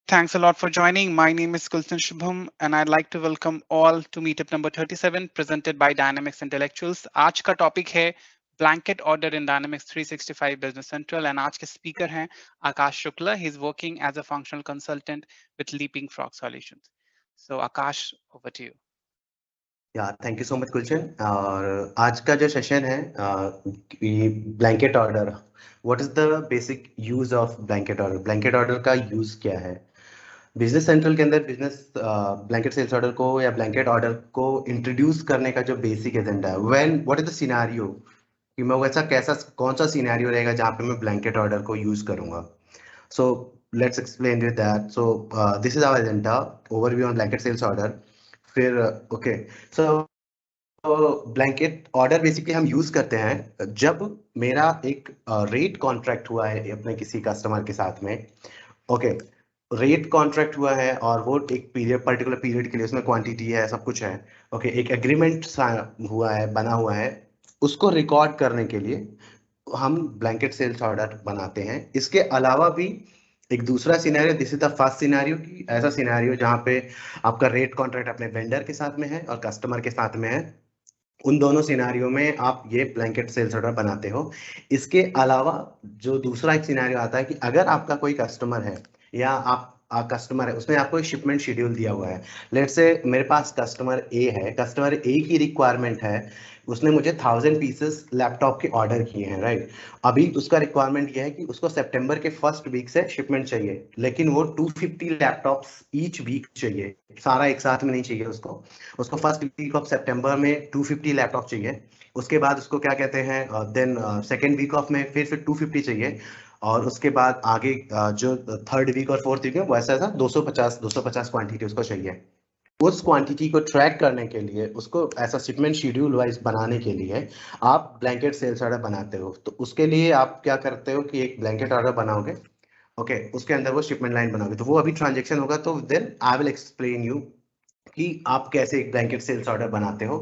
Thanks a lot for joining. My name is Gulshan Shubham, and I'd like to welcome all to meetup number 37 presented by Dynamics Intellectuals. आज का topic है blanket order in Dynamics 365 Business Central, and आज के speaker हैं आकाश Shukla. He is working as a functional consultant with Leaping Frog Solutions. So Akash, over to you. या thank you so much गुलशन। और आज का जो सेशन है blanket order, what is the basic use of blanket order, blanket order का use क्या है। Business central के अंदर बिजनेस ब्लैंकेट सेल्स ऑर्डर को या ब्लैंकेट ऑर्डर को इंट्रोड्यूस करने का जो बेसिक एजेंडा है, when what is the scenario, कि मैं वैसा कैसा कौन सा सिनेरियो रहेगा जहाँ पे मैं ब्लैंकेट ऑर्डर को यूज करूंगा। So let's explain with that. So this is our agenda, overview on blanket sales order. फिर okay, so blanket order basically हम यूज करते हैं जब मेरा एक रेट कॉन्ट्रैक्ट हुआ है अपने किसी कस्टमर के साथ में। ओके, रेट कॉन्ट्रैक्ट हुआ है और वो एक पीरियड, पर्टिकुलर पीरियड के लिए उसमें क्वांटिटी है, सब कुछ है। ओके, एक एग्रीमेंट हुआ है, बना हुआ है, उसको रिकॉर्ड करने के लिए हम ब्लैंकेट सेल्स ऑर्डर बनाते हैं। इसके अलावा भी एक दूसरा scenario, this is the first scenario, कि ऐसा सिनेरियो जहाँ पे आपका रेट कॉन्ट्रैक्ट अपने वेंडर के साथ में है और कस्टमर के साथ में है। उन दोनों सिनेरियो में आप ये ब्लैंकेट सेल्स ऑर्डर बनाते हो। इसके अलावा जो दूसरा एक सिनेरियो आता है कि अगर आपका कोई कस्टमर है या आप कस्टमर है, उसने आपको एक शिपमेंट शेड्यूल दिया हुआ है। लेट्स से मेरे पास कस्टमर ए है, कस्टमर ए की रिक्वायरमेंट है, उसने मुझे 1000 पीसेस लैपटॉप के ऑर्डर किए हैं, राइट। अभी उसका रिक्वायरमेंट ये है कि उसको सितंबर के फर्स्ट वीक से शिपमेंट चाहिए, लेकिन वो 250 लैपटॉप्स ईच वीक चाहिए, सारा एक साथ में नहीं चाहिए उसको। उसको फर्स्ट वीक ऑफ सितंबर में 250 लैपटॉप चाहिए, उसके बाद उसको क्या कहते हैं, देन सेकेंड वीक ऑफ में फिर 250 चाहिए, और उसके बाद आगे जो थर्ड वीक और फोर्थ वीक में वैसा ऐसा 250 क्वांटिटी उसको चाहिए। उस क्वांटिटी को ट्रैक करने के लिए, उसको ऐसा शिपमेंट शेड्यूल वाइज बनाने के लिए आप ब्लैंकेट सेल्स ऑर्डर बनाते हो। तो उसके लिए आप क्या करते हो कि एक ब्लैंकेट ऑर्डर बनाओगे, ओके, उसके अंदर वो शिपमेंट लाइन बनाओगे, तो वो अभी ट्रांजेक्शन होगा। तो then I will explain you कि आप कैसे एक ब्लैंकेट सेल्स ऑर्डर बनाते हो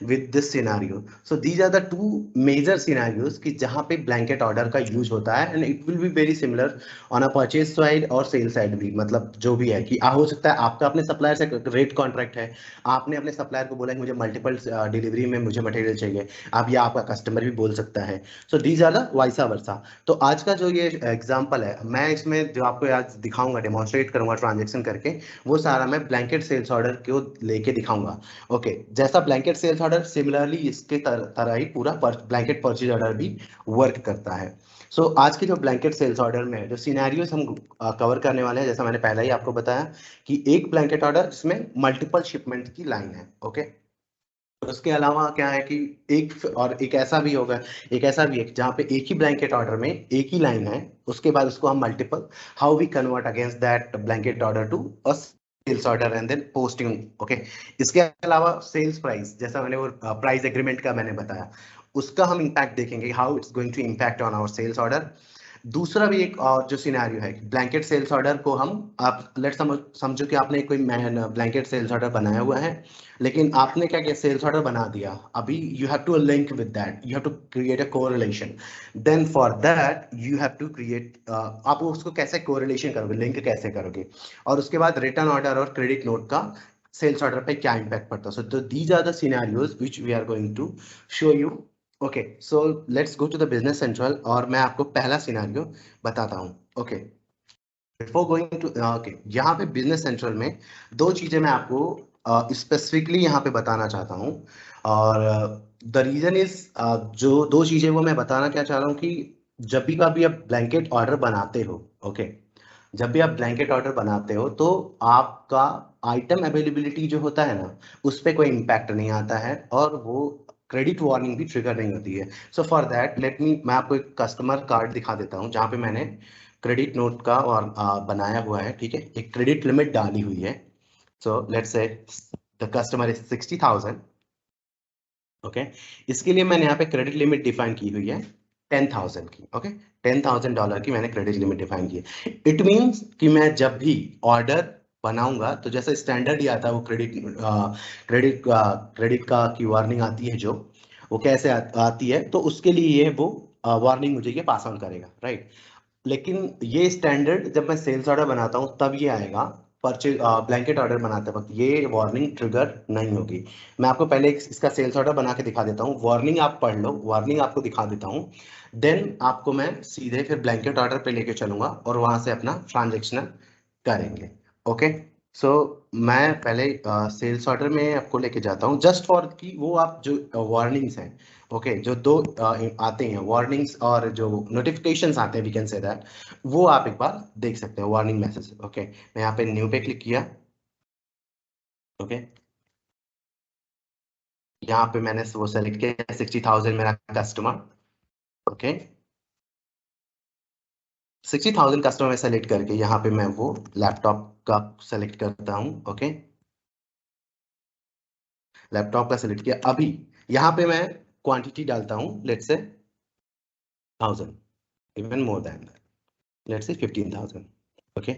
with this scenario. So these are the two major scenarios कि जहां पे ब्लैंकेट ऑर्डर का यूज होता है, and it will be very similar on a purchase side और सेल साइड भी। मतलब जो भी है कि हो सकता है आपका अपने सप्लायर से रेट कॉन्ट्रैक्ट है, आपने अपने सप्लायर को बोला कि मुझे मल्टीपल डिलीवरी में मुझे मटेरियल चाहिए, आप या आपका कस्टमर भी बोल सकता है। So these are the vice versa. तो आज का जो ये एग्जाम्पल है, मैं इसमें जो आपको आज दिखाऊंगा, डेमोन्स्ट्रेट करूंगा ट्रांजेक्शन करके, वो सारा मैं ब्लैंकेट सेल्स ऑर्डर को लेके दिखाऊंगा। ओके, जैसा ब्लैंकेट सेल्स ऑर्डर, सिमिलरली इसके तरह ही पूरा ब्लैंकेट परचेज ऑर्डर भी वर्क करता है। सो आज के जो ब्लैंकेट सेल्स ऑर्डर में जो सिनेरियोस हम कवर करने वाले हैं, जैसा मैंने पहले ही आपको बताया कि एक ब्लैंकेट ऑर्डर जिसमें मल्टीपल शिपमेंट की लाइन है। ओके, उसके अलावा क्या है कि एक ऐसा भी होगा, एक ऐसा भी है जहाँ पे एक ही ब्लैंकेट ऑर्डर में एक ही लाइन है, उसके बाद उसको हम multiple, how we convert against that blanket order to a sales order and then posting. Okay, इसके अलावा सेल्स प्राइस, जैसा मैंने वो प्राइस एग्रीमेंट का मैंने बताया, उसका हम इम्पैक्ट देखेंगे, how it's going to impact on our sales order. दूसरा भी एक और जो सिनेरियो है, ब्लैंकेट सेल्स ऑर्डर को हम, आप लेट समझो कि आपने कोई ब्लैंकेट सेल्स ऑर्डर बनाया हुआ है, लेकिन आपने क्या किया, सेल्स ऑर्डर बना दिया। अभी you have to link with that, you have to create a correlation. Then for that you have to create, आप उसको कैसे कोरिलेशन करोगे, लिंक कैसे करोगे, और उसके बाद रिटर्न ऑर्डर और क्रेडिट नोट का सेल्स ऑर्डर पे क्या इम्पैक्ट पड़ता है। So these are the scenarios which we are going to show you. Okay, so let's go to the business central, और मैं आपको पहला सिनेरियो बताता हूँ। Okay, before going to, okay, यहाँ पे बिजनेस सेंट्रल में दो चीजें मैं आपको स्पेसिफिकली यहाँ पे बताना चाहता हूँ। और द रीजन इज, जो दो चीजें वो मैं बताना क्या चाह रहा हूँ कि जब भी कभी आप ब्लैंकेट ऑर्डर बनाते हो, ओके, जब भी आप ब्लैंकेट ऑर्डर बनाते हो तो आपका आइटम अवेलेबिलिटी जो होता है ना, उस पर कोई इम्पैक्ट नहीं आता है, और वो क्रेडिट वार्निंग भी ट्रिगर नहीं होती है। So for that let me, मैं आपको एक कस्टमर कार्ड दिखा देता हूँ जहाँ पे मैंने क्रेडिट नोट का और बनाया हुआ है, ठीक है, एक क्रेडिट लिमिट डाली हुई है। So let's say the customer is 60,000। Okay, इसके लिए मैंने यहाँ पे क्रेडिट लिमिट डिफाइन की हुई है 10,000 की। ओके, $10,000 की मैंने क्रेडिट लिमिट डिफाइन की है। इट मीन्स कि मैं जब भी ऑर्डर बनाऊंगा, तो जैसे स्टैंडर्ड ही आता है वो क्रेडिट का की वार्निंग आती है, जो वो कैसे आती है, तो उसके लिए ये वो वार्निंग मुझे ये पास ऑन करेगा, राइट। लेकिन ये स्टैंडर्ड जब मैं सेल्स ऑर्डर बनाता हूँ तब ये आएगा। परचेज ब्लैंकेट ऑर्डर बनाते वक्त ये वार्निंग ट्रिगर नहीं होगी। मैं आपको पहले इसका सेल्स ऑर्डर बना के दिखा देता हूँ, वार्निंग आप पढ़ लो, वार्निंग आपको दिखा देता हूँ, देन आपको मैं सीधे फिर ब्लैंकेट ऑर्डर पे लेके चलूंगा और वहां से अपना ट्रांजेक्शन करेंगे। ओके, सो मैं पहले सेल्स ऑर्डर में आपको लेके जाता हूँ जस्ट फॉर कि वो आप जो वार्निंग्स हैं, ओके जो दो आते हैं वार्निंग्स और जो नोटिफिकेशंस आते हैं वी कैन से दैट, वो आप एक बार देख सकते हैं वार्निंग मैसेज। ओके, मैं यहाँ पे न्यू पे क्लिक किया। ओके, यहाँ पे मैंने वो सेलेक्ट किया 60,000 मेरा कस्टमर। ओके, 60,000 कस्टमर में सेलेक्ट करके यहाँ पे मैं वो लैपटॉप का सेलेक्ट करता हूँ। ओके, लैपटॉप का सेलेक्ट किया। अभी यहाँ पे मैं क्वांटिटी डालता हूँ, let's say 1000, even more than that, let's say 15,000। Okay,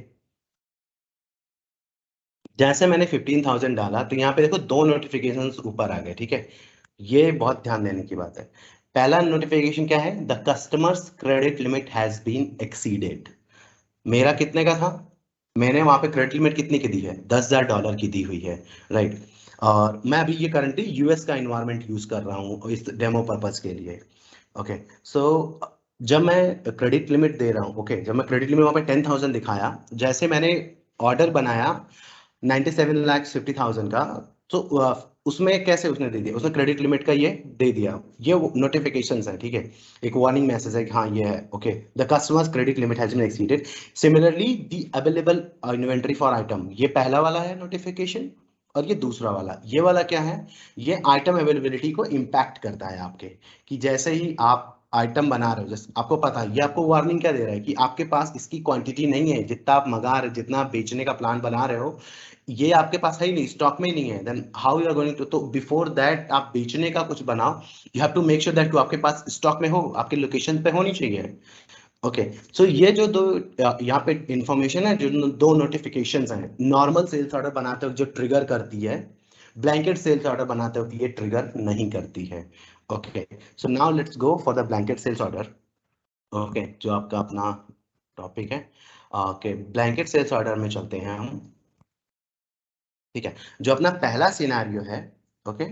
जैसे मैंने 15,000 डाला तो यहाँ पे देखो दो नोटिफिकेशंस ऊपर आ गए। ठीक है, ये बहुत ध्यान देने की बात है। पहला नोटिफिकेशन क्या है, the customer's credit limit has been exceeded. मेरा कितने का था, मैंने वहां पे क्रेडिट लिमिट कितने की दी है, $10,000 की दी हुई है, राइट। और मैं अभी ये करंटली यूएस का इन्वायरमेंट यूज कर रहा हूँ इस डेमो पर्पज के लिए। ओके, सो जब मैं क्रेडिट लिमिट दे रहा हूँ, ओके जब मैं क्रेडिट लिमिट वहां पे 10,000 दिखाया, जैसे मैंने ऑर्डर बनाया 97,50,000 का, तो उसमें कैसे उसने दे दिया, उसने क्रेडिट लिमिट का ये दे दिया, ये नोटिफिकेशंस है। ठीक है, एक वार्निंग मैसेज है कि हाँ ये है, okay the customer's credit limit has been exceeded, similarly the available inventory for item, ये पहला वाला है नोटिफिकेशन। और ये दूसरा वाला, ये वाला क्या है, ये आइटम अवेलेबिलिटी को इम्पैक्ट करता है आपके, कि जैसे ही आप आइटम बना रहे हो, जैसे आपको पता है, ये आपको वार्निंग क्या दे रहा है कि आपके पास इसकी क्वांटिटी नहीं है, जितना आप मंगा रहे, जितना आप बेचने का प्लान बना रहे हो, ये आपके पास है ही नहीं, स्टॉक में ही नहीं है, then how you are going to, तो बिफोर दैट आप बेचने का कुछ बनाओ, you have to make sure that आपके पास स्टॉक में हो, आपके लोकेशन पे होनी चाहिए। ओके, सो ये जो दो यहाँ पे इंफॉर्मेशन है, जो दो नोटिफिकेशंस हैं, नॉर्मल सेल्स ऑर्डर बनाते वक्त जो ट्रिगर करती है, ब्लैंकेट सेल्स ऑर्डर बनाते वक्त ये ट्रिगर नहीं करती है। Okay, so now let's go for the blanket sales order. Okay, जो आपका अपना टॉपिक है, ओके ब्लैंकेट सेल्स ऑर्डर में चलते हैं हम। ठीक है, जो अपना पहला सिनेरियो है, ओके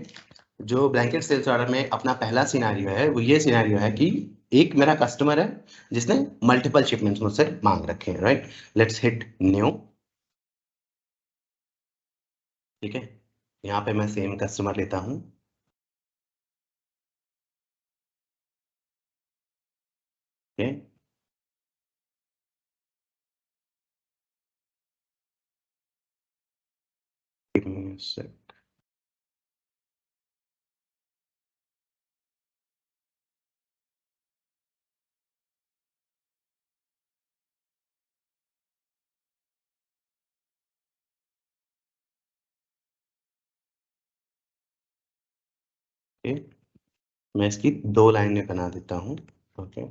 जो ब्लैंकेट सेल्स ऑर्डर में अपना पहला सिनेरियो है, वो ये सिनेरियो है कि एक मेरा कस्टमर है जिसने मल्टीपल शिपमेंट्स मुझसे मांग रखे हैं, राइट। Let's hit new. ठीक है, यहाँ पे मैं सेम कस्टमर लेता हूँ। Okay, give me a sec. Okay, मैं इसकी दो लाइनें बना देता हूँ। Okay,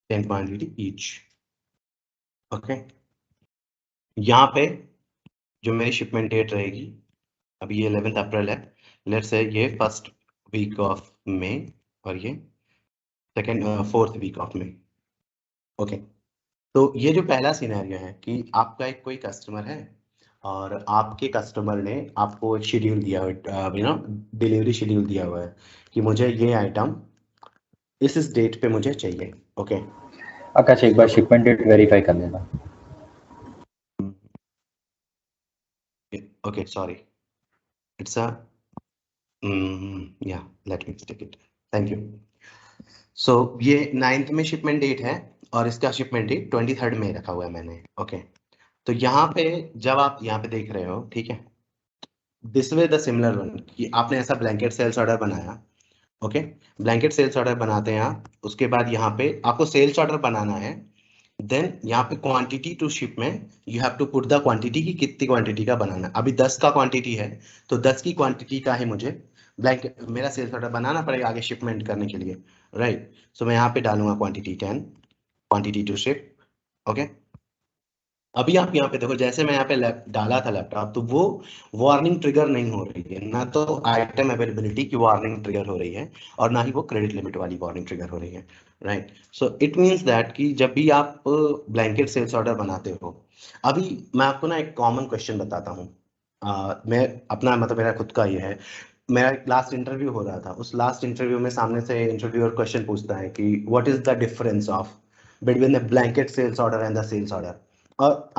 10 quantity each. ओके, यहाँ पे जो मेरी शिपमेंट डेट रहेगी, अभी ये 11 अप्रैल है, लेट्स से ये फर्स्ट वीक ऑफ मई और ये second fourth week of May. Okay, तो ये जो पहला सिनेरियो है कि आपका एक कोई कस्टमर है और आपके कस्टमर ने आपको एक शेड्यूल दिया हुआ, डिलीवरी शेड्यूल दिया हुआ है कि मुझे ये आइटम इस डेट पे मुझे चाहिए। ओके, आकाश एक बार शिपमेंट डेट वेरीफाई कर लेना। ओके सॉरी, इट्स अ या let me take it, thank you. So ये 9th में शिपमेंट डेट है और इसका शिपमेंट डेट 23rd में रखा हुआ है मैंने। ओके, तो यहाँ पे जब आप यहाँ पे देख रहे हो, ठीक है, this way the similar one, कि आपने ऐसा ब्लैंकेट सेल्स ऑर्डर बनाया। ओके, ब्लैंकेट सेल्स ऑर्डर बनाते हैं आप, उसके बाद यहाँ पे आपको सेल्स ऑर्डर बनाना है, देन यहाँ पे क्वांटिटी टू शिप में you have to put the quantity की कितनी क्वांटिटी का बनाना है। अभी 10 का क्वांटिटी है, तो 10 की क्वांटिटी का है मुझे ब्लैंकेट मेरा सेल्स ऑर्डर बनाना पड़ेगा आगे शिपमेंट करने के लिए, राइट। सो मैं यहाँ पे डालूंगा quantity 10, quantity to ship. Okay, अभी आप यहाँ पे देखो, जैसे मैं यहाँ पे डाला था लैपटॉप, तो वो वार्निंग ट्रिगर नहीं हो रही है, ना तो आइटम अवेलेबिलिटी की वार्निंग ट्रिगर हो रही है और ना ही वो क्रेडिट लिमिट वाली वार्निंग ट्रिगर हो रही है, right. So it means that कि जब भी आप ब्लैंकेट सेल्स ऑर्डर बनाते हो, अभी मैं आपको ना एक कॉमन क्वेश्चन बताता हूँ। मैं अपना मतलब मेरा खुद का ये है, मेरा लास्ट इंटरव्यू हो रहा था, उस लास्ट इंटरव्यू में सामने से इंटरव्यूअर क्वेश्चन पूछता है कि what is the difference of between the blanket sales order and the sales order. और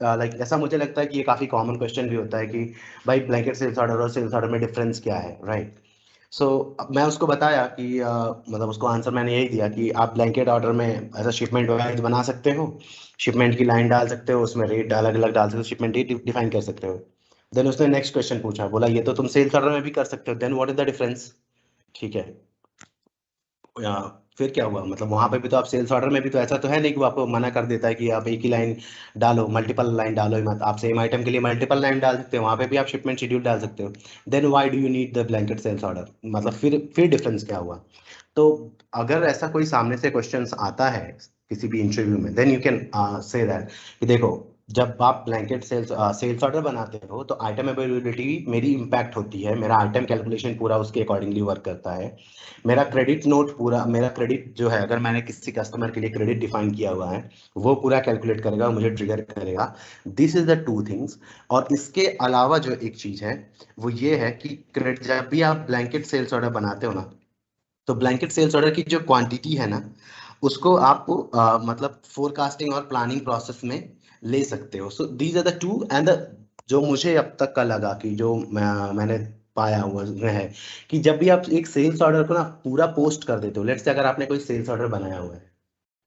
लाइक ऐसा मुझे लगता है कि ये काफी कॉमन क्वेश्चन भी होता है कि भाई ब्लैंकेट सेल्स ऑर्डर और सेल्स ऑर्डर में डिफरेंस क्या है, राइट। सो मैं उसको बताया कि मतलब उसको आंसर मैंने यही दिया कि आप ब्लैंकेट ऑर्डर में ऐसा शिपमेंट वाइज बना सकते हो, शिपमेंट की लाइन डाल सकते हो, उसमें रेट अलग अलग डाल सकते हो, शिपमेंट डेट डिफाइन कर सकते हो। देन उसने नेक्स्ट क्वेश्चन पूछा, बोला ये तो तुम सेल्स ऑर्डर में भी कर सकते हो, then what is the difference. ठीक है, फिर क्या हुआ, मतलब वहां पे भी तो आप सेल्स ऑर्डर में भी तो ऐसा तो है नहीं कि वो आपको मना कर देता है कि आप एक ही लाइन डालो, मल्टीपल लाइन डालो ही मत, आप सेम आइटम के लिए मल्टीपल लाइन डाल सकते हो, वहां पे भी आप शिपमेंट शेड्यूल डाल सकते हो। Then why do you need the blanket sales order, मतलब फिर डिफरेंस क्या हुआ। तो अगर ऐसा कोई सामने से क्वेश्चंस आता है किसी भी इंटरव्यू में, then you can say that कि देखो, जब आप ब्लैंकेट सेल्स ऑर्डर बनाते हो तो आइटम अवेलेबिलिटी मेरी इम्पैक्ट होती है, मेरा आइटम कैलकुलेशन पूरा उसके अकॉर्डिंगली वर्क करता है, मेरा क्रेडिट नोट पूरा, मेरा क्रेडिट जो है, अगर मैंने किसी कस्टमर के लिए क्रेडिट डिफाइन किया हुआ है, वो पूरा कैलकुलेट करेगा, मुझे ट्रिगर करेगा। This is the two things. और इसके अलावा जो एक चीज है वो ये है कि क्रेडिट, जब भी आप ब्लैंकेट सेल्स ऑर्डर बनाते हो ना, तो ब्लैंकेट सेल्स ऑर्डर की जो क्वांटिटी है ना, उसको आप मतलब फोरकास्टिंग और प्लानिंग प्रोसेस में ले सकते हो। So these are the two and जो मुझे अब तक का लगा कि जो मैंने पाया हुआ है कि जब भी आप एक सेल्स ऑर्डर को ना पूरा पोस्ट कर देते हो, लेट्स से अगर आपने कोई सेल्स ऑर्डर बनाया हुआ है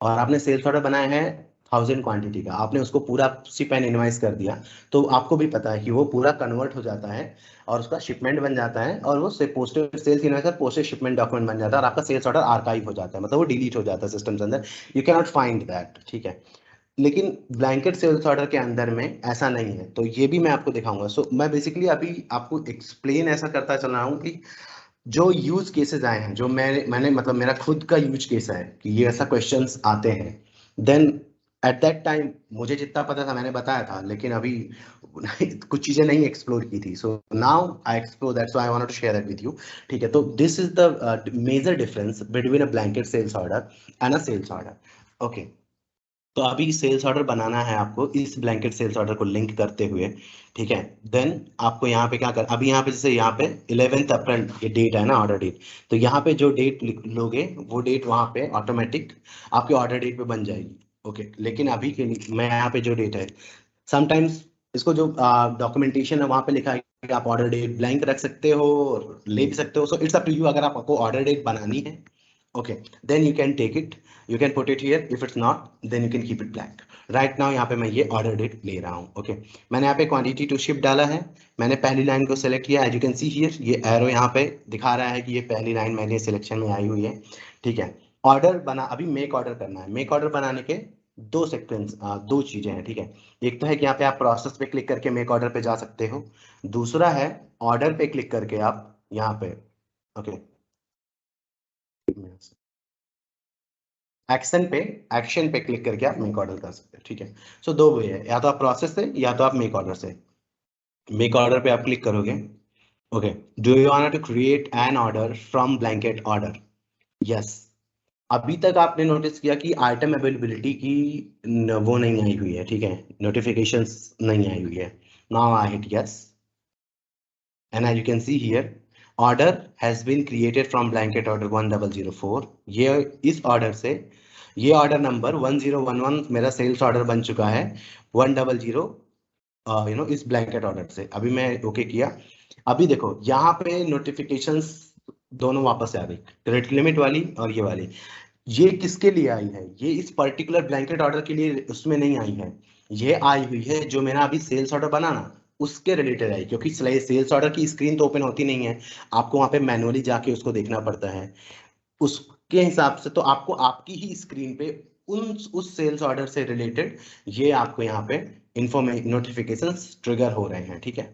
और आपने सेल्स ऑर्डर बनाया है 1000 क्वांटिटी का, आपने उसको पूरा उसी पेन इनवाइस कर दिया, तो आपको भी पता है कि वो पूरा कन्वर्ट हो जाता है और उसका शिपमेंट बन जाता है, और वो से पोस्टेड सेल्स इनवाइस और पोस्टेड शिपमेंट डॉक्यूमेंट बन जाता है, और आपका सेल्स ऑर्डर आर्काइव हो जाता है, मतलब वो डिलीट हो जाता है सिस्टम के अंदर, you can not find that, ठीक है। लेकिन ब्लैंकेट सेल्स ऑर्डर के अंदर में ऐसा नहीं है, तो ये भी मैं आपको दिखाऊंगा। सो मैं बेसिकली अभी आपको एक्सप्लेन ऐसा करता चल रहा हूँ कि जो यूज केसेस आए हैं, जो मैंने मतलब मेरा खुद का यूज केस है कि ये ऐसा क्वेश्चंस आते हैं, देन एट दैट टाइम मुझे जितना पता था मैंने बताया था, लेकिन अभी कुछ चीजें नहीं एक्सप्लोर की थी, so now I explore that, so I wanted to share that with you. ठीक है, तो this is the major difference between a blanket sales order and a sales order. Okay, तो अभी सेल्स ऑर्डर बनाना है आपको इस ब्लैंकेट सेल्स ऑर्डर को लिंक करते हुए, ठीक है। देन आपको यहाँ पे क्या कर, अभी यहाँ पे जैसे यहाँ पे 11 अप्रैल ये डेट है ना, ऑर्डर डेट, तो यहाँ पे जो डेट लोगे वो डेट वहाँ पे ऑटोमेटिक आपके ऑर्डर डेट पे बन जाएगी। ओके, लेकिन अभी के लिए मैं यहाँ पे जो डेट है, समटाइम्स इसको जो डॉक्यूमेंटेशन है वहाँ पे लिखा है कि आप ऑर्डर डेट ब्लैंक रख सकते हो और ले भी सकते हो, so it's up to you, अगर आपको ऑर्डर डेट बनानी है, okay, then you can take it, you can put it here, if it's not then you can keep it blank। right now यहाँ पे मैं ये ऑर्डर डेट ले रहा हूँ। ओके, मैंने यहाँ पे क्वांटिटी टू शिप डाला है, मैंने पहली लाइन को सेलेक्ट किया, as you can see here ये एरो यहाँ पे दिखा रहा है कि ये पहली लाइन मेरे सिलेक्शन में आई हुई है, ठीक है। ऑर्डर बना, अभी मेक ऑर्डर करना है, मेक ऑर्डर बनाने के दो सेक्वेंस, दो चीजें हैं, ठीक है। एक तो है कि यहाँ पे आप प्रोसेस पे क्लिक करके मेक ऑर्डर पे जा सकते हो, दूसरा है ऑर्डर पे क्लिक करके आप यहाँ पे, ओके, एक्शन पे क्लिक करके आप मेक ऑर्डर कर सकते हैं, ठीक है। सो दो वे है, या तो आप प्रोसेस से या तो आप मेक ऑर्डर से। मेक ऑर्डर पे आप क्लिक करोगे, okay, do you want to create an order from blanket order, yes. अभी तक आपने नोटिस किया कि आइटम अवेलेबिलिटी की वो नहीं आई हुई है, ठीक है, नोटिफिकेशंस नहीं आई हुई है। Now I hit yes, and as you can see here, order has been created from blanket order 1004। ये इस ऑर्डर से, ये ऑर्डर नंबर 1011 मेरा सेल्स ऑर्डर बन चुका है 100 इस ब्लैंकेट ऑर्डर से। अभी मैं ओके किया, अभी देखो यहाँ पे नोटिफिकेशंस दोनों वापस आ गई, क्रेडिट लिमिट वाली और ये वाली। ये किसके लिए आई है, ये इस पर्टिकुलर ब्लैंकेट ऑर्डर के लिए उसमें नहीं आई है, ये आई हुई है जो मेरा अभी सेल्स ऑर्डर बना ना उसके रिलेटेड आई, क्योंकि सेल्स ऑर्डर की स्क्रीन तो ओपन होती नहीं है, आपको वहां पे मैनुअली जाके उसको देखना पड़ता है, उसके हिसाब से तो आपको आपकी ही स्क्रीन पे उस सेल्स ऑर्डर से रिलेटेड ये आपको यहाँ पे इंफॉर्मेशन नोटिफिकेशंस ट्रिगर हो रहे हैं, ठीक है।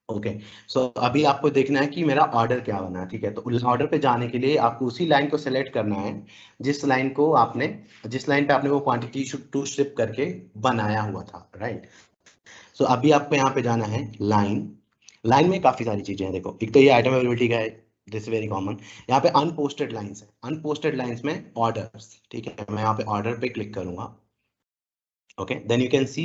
ओके, सो अभी आपको देखना है कि मेरा ऑर्डर क्या बना है, ठीक है। तो उस ऑर्डर पे जाने के लिए आपको उसी लाइन को सेलेक्ट करना है जिस लाइन पे आपने वो क्वांटिटी टू शिप करके बनाया हुआ था, राइट। सो अभी आपको यहाँ पे जाना है लाइन में काफी सारी चीजें हैं। देखो, एक तो ये आइटम अवेलेबिलिटी का है, दिस वेरी कॉमन। यहाँ पे अनपोस्टेड लाइंस है, अनपोस्टेड लाइंस में ऑर्डर्स, ठीक है। मैं यहाँ पे ऑर्डर पे क्लिक करूंगा, okay. Then you can see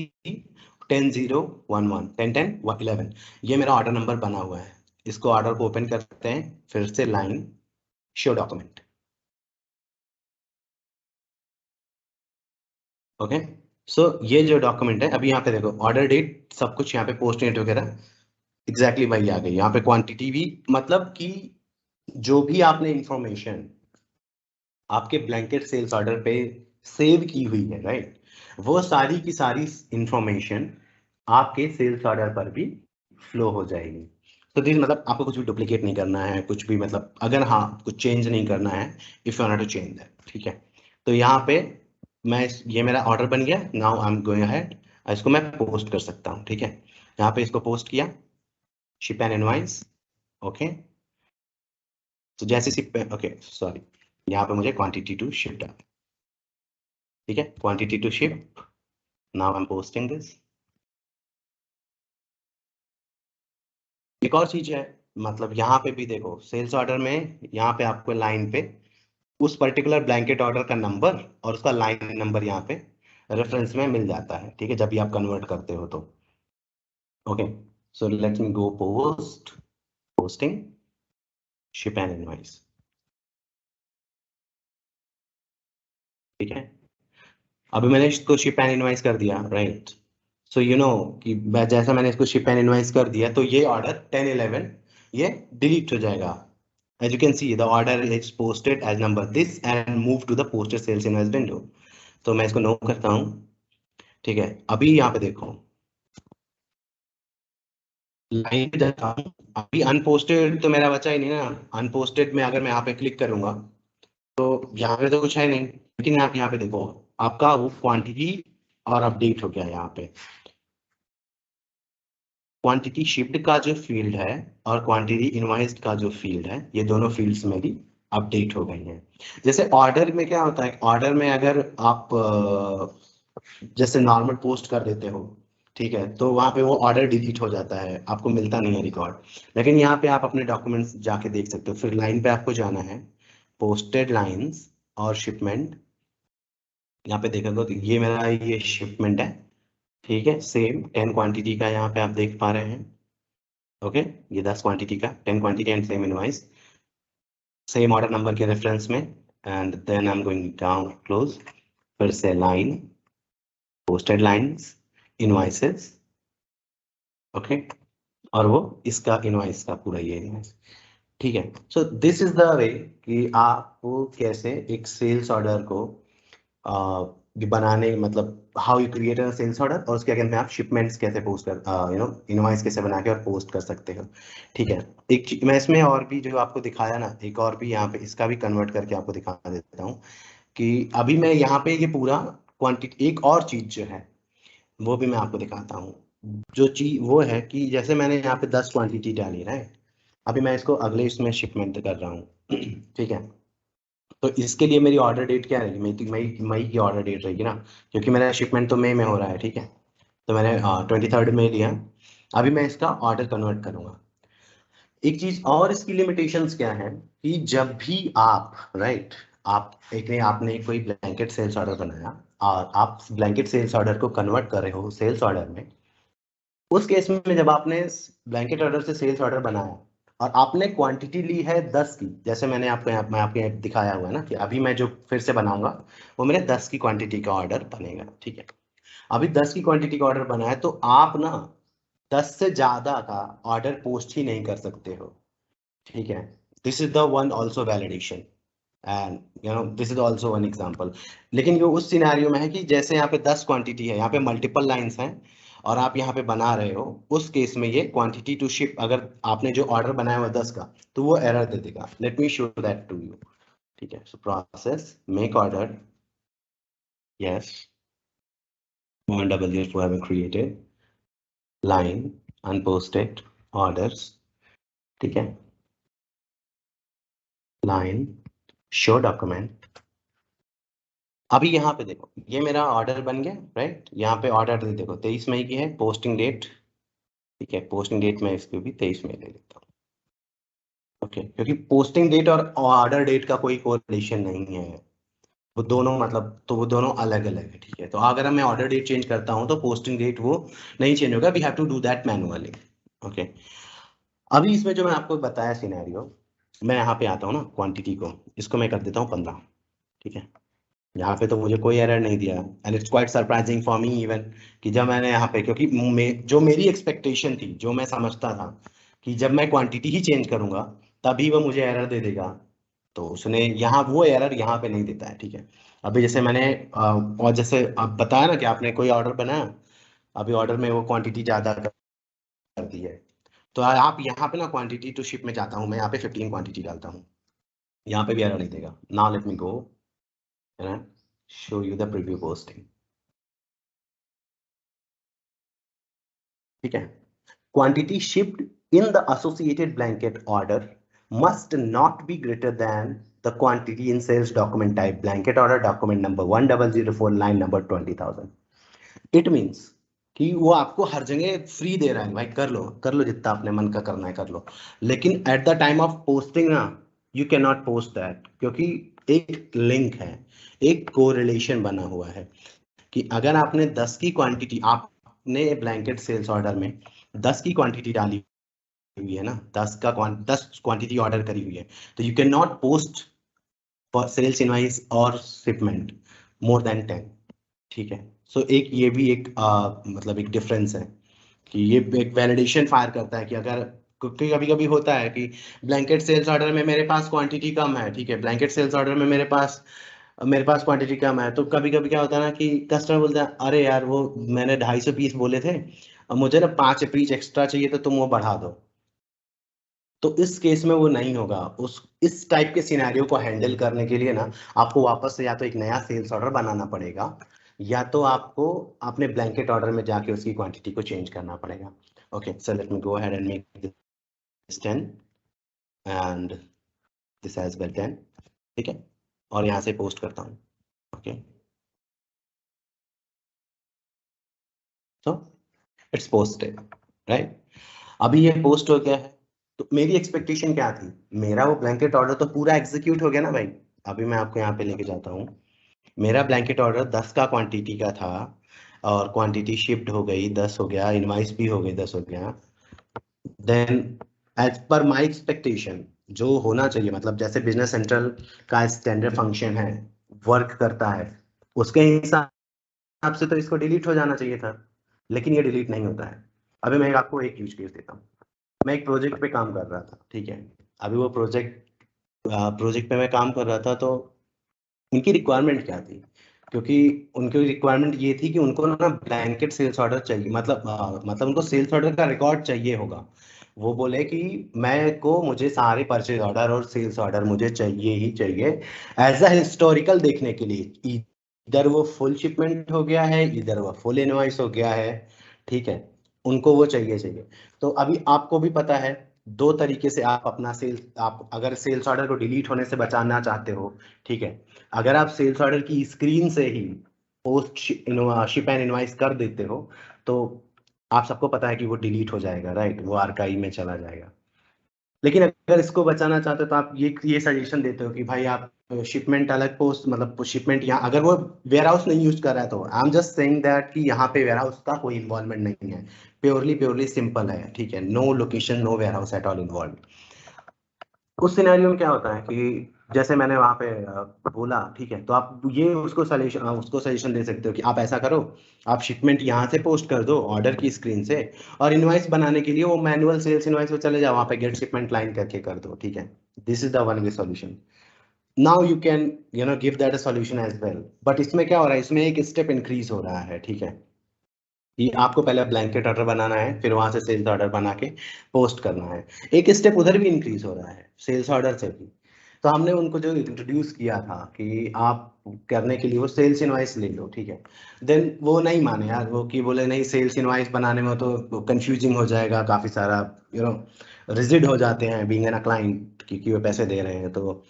10-0-1-1 10-10-11, ये मेरा ऑर्डर नंबर बना हुआ है। इसको ऑर्डर को ओपन करते हैं, फिर से लाइन शो डॉक्यूमेंट, ओके। सो ये जो डॉक्यूमेंट है, अभी यहाँ पे देखो ऑर्डर डेट सब कुछ, यहाँ पे पोस्ट डेट वगैरह एग्जैक्टली वही आ गई। यहाँ पे क्वांटिटी भी, मतलब कि जो भी आपने इंफॉर्मेशन आपके ब्लैंकेट सेल्स ऑर्डर पे सेव की हुई है, राइट, वो सारी की सारी इंफॉर्मेशन आपके सेल्स ऑर्डर पर भी फ्लो हो जाएगी। तो दिस मतलब आपको कुछ भी डुप्लीकेट नहीं करना है, कुछ भी, मतलब अगर हाँ कुछ चेंज नहीं करना है, if you want to change that, ठीक है। तो यहाँ पे ये मेरा ऑर्डर बन गया, now I am going ahead, इसको मैं पोस्ट कर सकता हूँ, ठीक है। यहाँ पे इसको पोस्ट किया, शिप एंड इनवॉइस, ओके। तो जैसे शिप, ओके सॉरी, यहाँ पे मुझे क्वांटिटी टू शिप डाल, ठीक है, quantity to ship, now I am posting this. एक और चीज है, मतलब यहाँ पे भी देखो सेल्स ऑर्डर में, यहाँ पे आपको लाइन पे उस पर्टिकुलर ब्लैंकेट ऑर्डर का नंबर और उसका लाइन नंबर यहाँ पे रेफरेंस में मिल जाता है, ठीक है, जब भी आप कन्वर्ट करते हो तो, okay. So let me go posting ship and invoice, ठीक है। अभी मैंने इसको शिप एंड इनवॉइस कर दिया, राइट। सो यू नो कि जैसा मैंने इसको शिप एंड इनवॉइस कर दिया, तो ये ऑर्डर 10-11 ये डिलीट हो जाएगा। As you can see, the order is posted as number this and move to the posted sales invoice window. तो मैं इसको नो करता हूँ, ठीक है। अभी यहाँ पे देखो लाइन पे जाता हूँ, अभी अनपोस्टेड तो मेरा बचा ही नहीं ना। अनपोस्टेड में अगर मैं यहाँ पे क्लिक करूंगा तो यहाँ पे तो कुछ है नहीं, लेकिन आप यहाँ पे देखो आपका वो क्वांटिटी और अपडेट हो गया। यहाँ पे क्वांटिटी शिफ्ट का जो फील्ड है और क्वांटिटी इनवॉइस्ड का जो फील्ड है, ये दोनों फील्ड्स मेरी अपडेट हो गई हैं। जैसे ऑर्डर में क्या होता है, ऑर्डर में अगर आप जैसे नॉर्मल पोस्ट कर देते हो, ठीक है, तो वहां पे वो ऑर्डर डिलीट हो जाता है, आपको मिलता नहीं है रिकॉर्ड। लेकिन यहाँ पे आप अपने डॉक्यूमेंट्स जाके देख सकते हो। फिर लाइन पे आपको जाना है, पोस्टेड लाइंस और शिपमेंट, यहाँ पे देखोगे तो ये मेरा ये शिपमेंट है, ठीक है। सेम 10 क्वांटिटी का यहाँ पे आप देख पा रहे हैं, ओके। ये 10 क्वांटिटी का 10 quantity and same invoice, same order number के रेफरेंस में। And then I am going down close, फिर से line posted lines invoices, okay. और वो इसका इनवॉइस का पूरा ये इनवॉइस, ठीक है। So this is the way कि आपको कैसे एक सेल्स ऑर्डर को बनाने, मतलब how you create a sales order, और उसके अगेंस्ट में आप शिपमेंट्स कैसे पोस्ट कर इनवॉइस कैसे बना के और पोस्ट कर सकते हो, ठीक है। मैं इसमें और भी जो आपको दिखाया ना, एक और भी यहाँ पे इसका भी कन्वर्ट करके आपको दिखा देता हूँ कि अभी मैं यहाँ पे ये पूरा क्वांटिटी, एक और चीज जो है वो भी मैं आपको दिखाता हूँ। जो चीज वो है कि जैसे मैंने यहाँ पे 10 क्वांटिटी डाली, राइट, अभी मैं इसको अगले इसमें शिपमेंट कर रहा हूँ ठीक है। तो इसके लिए मेरी ऑर्डर डेट क्या रहेगी, मई की ऑर्डर डेट रहेगी ना, क्योंकि मेरा शिपमेंट तो मई में हो रहा है, ठीक है। तो मैंने 23 में लिया। अभी मैं इसका ऑर्डर कन्वर्ट करूंगा। एक चीज और इसकी लिमिटेशंस क्या है कि जब भी आप, राइट, आपने कोई ब्लैंकेट सेल्स ऑर्डर बनाया और आप ब्लैंकेट सेल्स ऑर्डर को कन्वर्ट कर रहे हो सेल्स ऑर्डर में, उस केस में जब आपने ब्लैंकेट ऑर्डर से सेल्स ऑर्डर बनाया और आपने क्वांटिटी ली है 10 की, जैसे मैंने मैं आपको यहाँ दिखाया हुआ है ना कि अभी मैं जो फिर से बनाऊंगा वो मेरे 10 की क्वांटिटी का ऑर्डर बनेगा, ठीक है। अभी 10 की क्वांटिटी का ऑर्डर बना है, तो आप ना 10 से ज्यादा का ऑर्डर पोस्ट ही नहीं कर सकते हो, ठीक है। This is the one also validation and this is also one example. लेकिन ये उस सिनेरियो में है कि जैसे यहाँ पे 10 क्वांटिटी है, यहाँ पे मल्टीपल लाइंस हैं और आप यहाँ पे बना रहे हो, उस केस में ये क्वांटिटी टू शिप, अगर आपने जो ऑर्डर बनाया हुआ 10 का, तो वो एरर दे देगा। Let me show that to you, ठीक है। So process make order, yes, 100 have been created, line unposted, orders, ठीक है, लाइन शो डॉक्यूमेंट। अभी यहाँ पे देखो ये मेरा ऑर्डर बन गया, राइट। यहाँ पे ऑर्डर देखो 23 मई की है, पोस्टिंग डेट, ठीक है, पोस्टिंग डेट में इसको भी 23 मई ले लेता हूँ, ओके, क्योंकि पोस्टिंग डेट और ऑर्डर डेट का कोई कोरिलेशन नहीं है, वो दोनों मतलब, तो वो दोनों अलग अलग है, ठीक है। तो अगर मैं ऑर्डर डेट चेंज करता हूँ तो पोस्टिंग डेट वो नहीं चेंज होगा, we have to do that manually, okay. अभी इसमें जो मैं आपको बताया सिनेरियो, मैं यहाँ पे आता हूँ ना, क्वांटिटी को इसको मैं कर देता हूँ 15, ठीक है। यहाँ पे तो मुझे कोई एरर नहीं दिया, and it's quite surprising for me even, कि जब मैंने यहाँ पे, क्योंकि जो मेरी एक्सपेक्टेशन थी, जो मैं समझता था कि जब मैं क्वांटिटी ही चेंज करूंगा तभी वो मुझे एरर दे देगा, तो उसने यहाँ वो एरर यहाँ पे नहीं देता है, ठीक है। अभी जैसे मैंने और जैसे आप बताया ना कि आपने कोई ऑर्डर बनाया, अभी ऑर्डर में वो क्वांटिटी ज्यादा कर दी है, तो आप यहाँ पे ना क्वांटिटी टू शिप में जाता हूँ मैं, यहाँ पे 15 क्वांटिटी डालता हूँ, यहाँ पे भी एरर नहीं देगा। Now let me go and show you the preview posting, ठीक है। Quantity shipped in the associated blanket order must not be greater than the quantity in sales document type blanket order document number 1004 line number 20,000. It means कि वो आपको हर जगह free दे रहा है, भाई कर लो जितना अपने मन का करना है कर लो, लेकिन at the time of posting ना, you can not post that, क्योंकि एक लिंक है, एक कोरिलेशन बना हुआ है कि अगर आपने 10 की क्वांटिटी, आपने ब्लैंकेट सेल्स ऑर्डर में 10 की क्वांटिटी डाली हुई है ना, 10 क्वांटिटी ऑर्डर करी हुई है, तो you can not post for sales invoice और शिपमेंट मोर देन 10, ठीक है। सो एक ये भी एक मतलब एक डिफरेंस है कि ये एक वैलिडेशन फायर करता है कि अगर, क्योंकि कभी कभी होता है कि ब्लैंकेट सेल्स ऑर्डर में मेरे पास क्वांटिटी कम है, ठीक है, ब्लैंकेट सेल्स ऑर्डर में मेरे पास क्वांटिटी कम है, तो कभी कभी क्या होता है ना कि कस्टमर बोलता है अरे यार वो मैंने 250 पीस बोले थे, अब मुझे ना 5 पीस एक्स्ट्रा चाहिए, तो तुम वो बढ़ा दो। तो इस केस में वो नहीं होगा, उस इस टाइप के सिनेरियो को हैंडल करने के लिए ना आपको वापस से या तो एक नया सेल्स ऑर्डर बनाना पड़ेगा, या तो आपको अपने ब्लैंकेट ऑर्डर में जाके उसकी क्वांटिटी को चेंज करना पड़ेगा। Okay, so let me go ahead and make this 10 and this as well 10, ठीक है, और यहाँ से पोस्ट करता हूँ, okay. So it's posted, right. अभी ये पोस्ट हो गया है, तो मेरी एक्सपेक्टेशन क्या थी, मेरा वो ब्लैंकेट ऑर्डर तो पूरा एग्जीक्यूट हो गया ना भाई। अभी मैं आपको यहाँ पे लेके जाता हूँ, मेरा ब्लैंकेट ऑर्डर 10 का क्वांटिटी का था, और क्वांटिटी शिफ्ट हो गई 10 हो गया, इनवाइस भी हो गई 10 हो गया, then as per my expectation जो होना चाहिए, मतलब जैसे बिजनेस सेंट्रल का स्टैंडर्ड फंक्शन है, वर्क करता है, उसके हिसाब से तो इसको डिलीट हो जाना चाहिए था, लेकिन ये डिलीट नहीं होता है। अभी मैं आपको एक यूज केस देता हूँ, मैं एक प्रोजेक्ट पे काम कर रहा था, ठीक है। अभी वो प्रोजेक्ट पे मैं काम कर रहा था, तो उनकी रिक्वायरमेंट क्या थी, क्योंकि उनकी रिक्वायरमेंट ये थी कि उनको ना ब्लैंकेट सेल्स ऑर्डर चाहिए, मतलब उनको सेल्स ऑर्डर का रिकॉर्ड चाहिए होगा। वो बोले कि मुझे सारे परचेज ऑर्डर और सेल्स ऑर्डर मुझे चाहिए ही चाहिए, एज अ हिस्टोरिकल देखने के लिए, इधर वो फुल शिपमेंट हो गया है, इधर वो फुल इनवॉइस हो गया है, ठीक है, उनको वो चाहिए। तो अभी आपको भी पता है, दो तरीके से आप अपना सेल्स, आप अगर सेल्स ऑर्डर को डिलीट होने से बचाना चाहते हो, ठीक है, अगर आप सेल्स ऑर्डर की स्क्रीन से ही पोस्ट शिप एंड इनवाइस कर देते हो, तो आप सबको पता है कि वो डिलीट हो जाएगा, राइट, वो आर्काइव में चला जाएगा। लेकिन अगर इसको बचाना चाहते हो तो आप ये सजेशन देते हो कि भाई आप शिपमेंट अलग पोस्ट, मतलब शिपमेंट यहाँ, अगर वो वेयर हाउस नहीं यूज कर रहा है, तो I am just saying that कि यहाँ पे वेयर हाउस का कोई इन्वॉल्वमेंट नहीं है, प्योरली सिंपल है, ठीक है, no location, no warehouse at all involve. उस सिनेरियो में क्या होता है कि जैसे मैंने वहां पे बोला, ठीक है, तो आप ये उसको सजेशन दे सकते हो कि आप ऐसा करो, आप शिपमेंट यहाँ से पोस्ट कर दो ऑर्डर की स्क्रीन से, और इनवाइस बनाने के लिए वो मैनुअल सेल्स इनवाइस पे चले जाओ, वहां पे गेट शिपमेंट लाइन करके कर दो, ठीक है। This is the one way solution. Now you can give that a solution as well, but इसमें क्या हो रहा है, इसमें एक स्टेप इंक्रीज हो रहा है, ठीक है, कि आपको पहले ब्लैंकेट ऑर्डर बनाना है, फिर वहां से सेल्स ऑर्डर बना के पोस्ट करना है, एक स्टेप उधर भी इंक्रीज हो रहा है सेल्स ऑर्डर से भी, तो हमने उनको जो इंट्रोड्यूस किया था कि आप करने के लिए वो सेल्स इनवाइस ले लो, ठीक है। देन वो नहीं माने यार, वो कि बोले नहीं सेल्स इनवाइस बनाने में तो कंफ्यूजिंग हो जाएगा, काफी सारा रिजिड हो जाते हैं बीइंग एन क्लाइंट कि वो पैसे दे रहे हैं, तो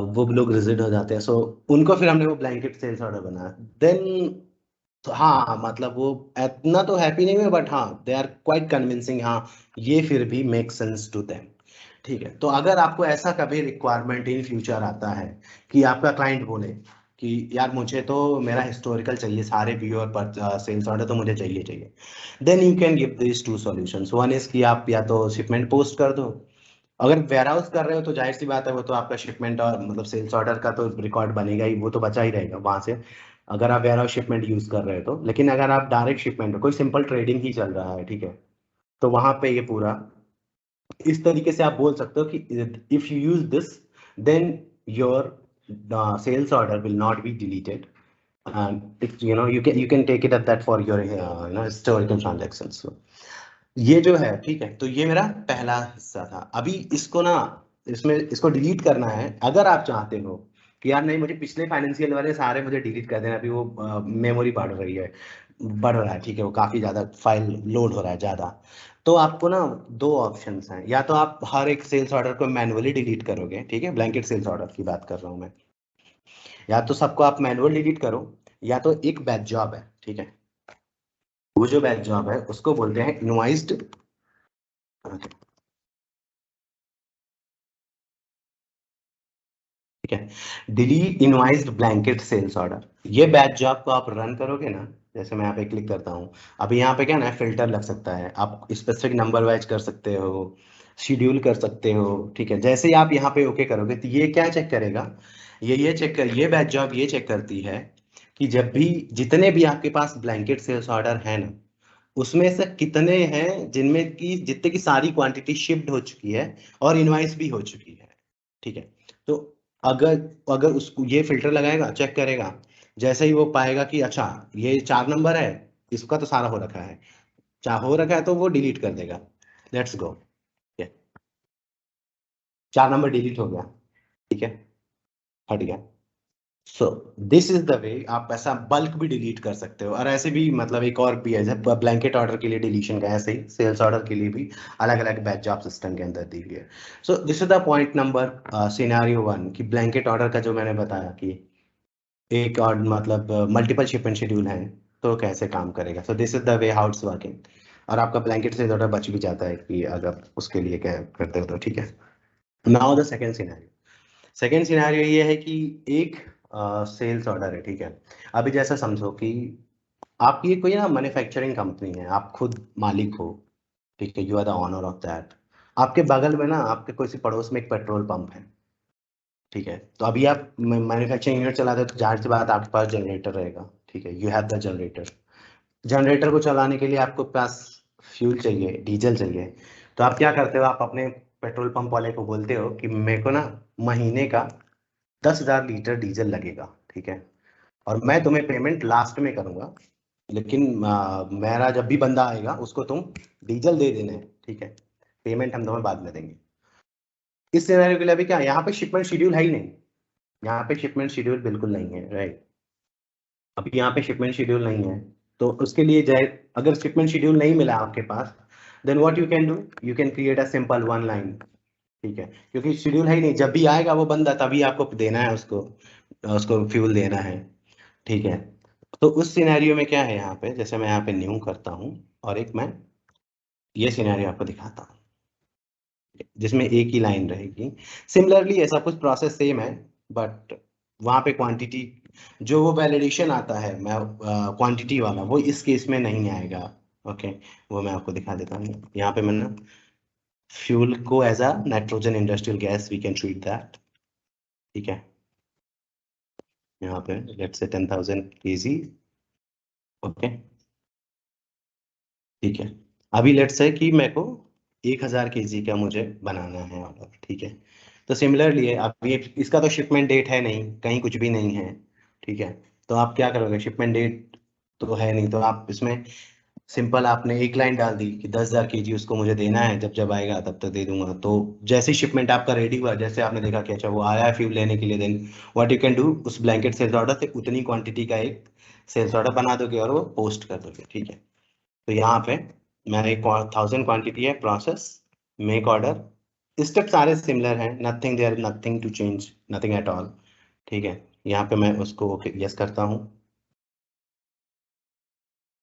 वो लोग रिजिड हो जाते हैं। सो उनको फिर हमने वो ब्लैंकेट सेल्स ऑर्डर बनाया। देन तो हाँ मतलब वो इतना तो हैप्पी नहीं हुए, बट हाँ दे आर क्वाइट कन्विंसिंग, हाँ ये फिर भी मेक सेंस टू देम, ठीक है। तो अगर आपको ऐसा कभी रिक्वायरमेंट इन फ्यूचर आता है कि आपका क्लाइंट बोले कि यार मुझे तो मेरा हिस्टोरिकल चाहिए, सारे व्यू और सेल्स ऑर्डर तो मुझे चाहिए चाहिए, then you can give this two solutions. One is कि आप या तो शिपमेंट पोस्ट कर दो, अगर वेयर हाउस कर रहे हो तो जाहिर सी बात है वो तो आपका शिपमेंट और मतलब सेल्स ऑर्डर का तो रिकॉर्ड बनेगा ही, वो तो बचा ही रहेगा वहां से, अगर आप वेयर हाउस शिपमेंट यूज कर रहे हो तो। लेकिन अगर आप डायरेक्ट शिपमेंट कोई सिंपल ट्रेडिंग ही चल रहा है, ठीक है, तो वहां पे ये पूरा इस तरीके से आप बोल सकते हो कि if you use this then your sales order will not be deleted, and it, you can take it at that for your historical transactions. So, ये जो है ठीक है, तो ये मेरा पहला हिस्सा था। अभी इसको ना इसको डिलीट करना है। अगर आप चाहते हो कि यार नहीं मुझे पिछले फाइनेंशियल वाले सारे मुझे डिलीट कर देना, अभी वो मेमोरी बढ़ रहा है, ठीक है, वो काफी ज्यादा फाइल लोड हो रहा है ज्यादा, तो आपको ना दो ऑप्शंस हैं। या तो आप हर एक सेल्स ऑर्डर को मैनुअली डिलीट करोगे, ठीक है, ब्लैंकेट सेल्स ऑर्डर की बात कर रहा हूँ मैं, या तो सबको आप मैनुअल डिलीट करो, या तो एक बैच जॉब है, ठीक है, वो जो बैच जॉब है उसको बोलते हैं इनवॉइस्ड, ठीक है, delete invoiced blanket sales order. ये बैच जॉब को आप रन करोगे ना, जैसे मैं यहाँ पे क्लिक करता हूँ, अभी यहाँ पे क्या ना फिल्टर लग सकता है, आप स्पेसिफिक नंबर वाइज कर सकते हो, शेड्यूल कर सकते हो, ठीक है। जैसे ही आप यहाँ पे ओके करोगे तो ये क्या चेक करेगा, ये बैच जॉब ये चेक करती है कि जब भी जितने भी आपके पास ब्लैंकेट सेल्स ऑर्डर है ना, उसमें से कितने हैं जिनमें की जितने की सारी क्वांटिटी शिफ्ट हो चुकी है और इनवाइस भी हो चुकी है, ठीक है। तो अगर अगर उसको ये फिल्टर लगाएगा, चेक करेगा, जैसे ही वो पाएगा कि अच्छा ये 4 नंबर है, इसका तो सारा हो रखा है, हो रखा है, तो वो डिलीट कर देगा। लेट्स गो, 4 नंबर डिलीट हो गया, ठीक है, हट गया। सो दिस इज द वे आप ऐसा बल्क भी डिलीट कर सकते हो। और ऐसे भी मतलब एक और भी है, जब ब्लैंकेट ऑर्डर के लिए डिलीशन का, ऐसे ही सेल्स ऑर्डर के लिए भी अलग अलग बैच जॉब सिस्टम के अंदर दी हुई है। So this is the point number scenario 1 कि ब्लैंकेट ऑर्डर का जो मैंने बताया कि एक और मतलब मल्टीपल शिपमेंट शेड्यूल है तो कैसे काम करेगा। सो this is the way how it's working. और आपका ब्लैंकेट से ऑर्डर बच भी जाता है कि अगर उसके लिए क्या करते हो तो, ठीक है। नाउ द सेकेंड सिनेरियो ये है कि एक सेल्स ऑर्डर है, ठीक है। अभी जैसा समझो कि आपकी कोई ना मैन्युफैक्चरिंग कंपनी है, आप खुद मालिक हो, ठीक है, you are the owner of that. आपके बगल में ना आपके कोई सी पड़ोस में एक पेट्रोल पंप है, ठीक है। तो अभी आप मैन्युफैक्चरिंग यूनिट चलाते हो तो जाहिर सी बात आपके पास जनरेटर रहेगा, ठीक है, you have the generator. Generator को चलाने के लिए आपको पास फ्यूल चाहिए, डीजल चाहिए। तो आप क्या करते हो, आप अपने पेट्रोल पंप वाले को बोलते हो कि मेरे को ना महीने का 10,000 लीटर डीजल लगेगा, ठीक है, और मैं तुम्हें पेमेंट लास्ट में करूंगा, लेकिन मेरा जब भी बंदा आएगा उसको तुम डीजल दे देना है, ठीक है, पेमेंट हम तुम्हें बाद में देंगे। इस सिनेरियो के लिए अभी क्या, यहाँ पे शिपमेंट शेड्यूल है ही नहीं, यहाँ पे शिपमेंट शेड्यूल बिल्कुल नहीं है, राइट। अभी यहाँ पे शिपमेंट शेड्यूल नहीं है, तो उसके लिए जाए, अगर शिपमेंट शेड्यूल नहीं मिला आपके पास, then what you can do, you can create a simple 1 line, ठीक है, क्योंकि शेड्यूल है ही नहीं, जब भी आएगा वो बंदा तभी आपको देना है, उसको उसको फ्यूल देना है, ठीक है। तो उस सिनेरियो में क्या है, यहाँ पे जैसे मैं यहाँ पे न्यू करता हूँ और एक मैं ये सिनेरियो आपको दिखाता हूँ जिसमें एक ही लाइन रहेगी। सिमिलरली ऐसा कुछ प्रोसेस सेम है, बट वहाँ पे क्वांटिटी जो वो वैलिडेशन आता है मैं क्वांटिटी वाला, वो इस केस में नहीं आएगा। ओके, वो मैं आपको दिखा देता हूँ। यहाँ पे मैंने फ्यूल को as a nitrogen industrial gas we can treat that, ठीक है। यहाँ पे लेट्स से 10,000 kg, ओके, ठीक है। अभी लेट्स से कि मेरे को 1,000 kg का मुझे बनाना है ऑर्डर, ठीक है। तो सिमिलरली है, अब ये इसका तो शिपमेंट डेट है नहीं, कहीं कुछ भी नहीं है, ठीक है। तो आप क्या करोगे, शिपमेंट डेट तो है नहीं, तो आप इसमें सिंपल आपने एक लाइन डाल दी कि 10,000 kg उसको मुझे देना है, जब जब आएगा तब तक दे दूंगा। तो जैसे शिपमेंट आपका रेडी हुआ, जैसे आपने देखा कि अच्छा वो आया है फ्यूल लेने के लिए, then what you can do, उस ब्लैंकेट सेल्स ऑर्डर से उतनी क्वांटिटी का एक सेल्स ऑर्डर बना दोगे और वो पोस्ट कर दोगे। ठीक है, तो यहाँ पे मैंने 1000 क्वांटिटी है, प्रोसेस, मेक ऑर्डर, स्टेप सारे सिमिलर हैं, nothing there, nothing to change, nothing at all. ठीक है, यहाँ पे मैं उसको यस करता हूँ।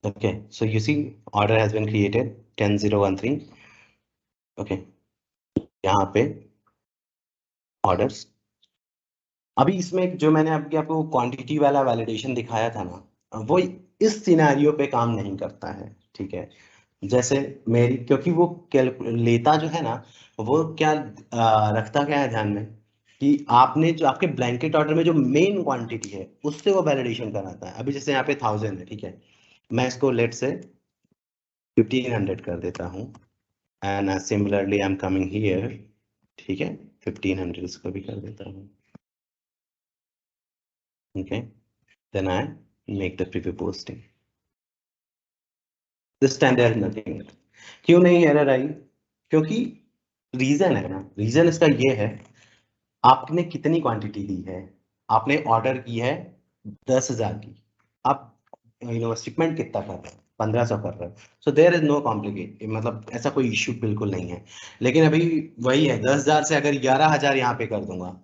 Okay, so you see order has been created 10013. Okay, यहाँ पे orders, अभी इसमें जो मैंने आपको क्वांटिटी वाला वैलिडेशन दिखाया था ना, वो इस सिनेरियो पे काम नहीं करता है। ठीक है, जैसे मेरी, क्योंकि वो लेता जो है ना, वो क्या रखता क्या है ध्यान में, कि आपने जो आपके ब्लैंकेट ऑर्डर में जो मेन क्वांटिटी है उससे वो वैलिडेशन कराता है। अभी जैसे यहाँ पे 1000 है, ठीक है, मैं इसको लेट से 1500 कर देता हूँ, and similarly I am coming here. ठीक है, 1500 इसको भी कर देता हूँ। Okay, then I make the preview posting. This time there is nothing. क्यों नहीं एरर आई? क्योंकि रीजन है ना, रीजन इसका ये है, आपने कितनी क्वांटिटी दी है, आपने ऑर्डर की है 10,000 की, आप शिपमेंट कितना कर रहे हैं, 1500 कर रहे हैं। So there is no complicate, मतलब ऐसा कोई इश्यू बिल्कुल नहीं है। लेकिन अभी वही है, 10,000 से अगर 11,000 यहाँ पे कर दूंगा,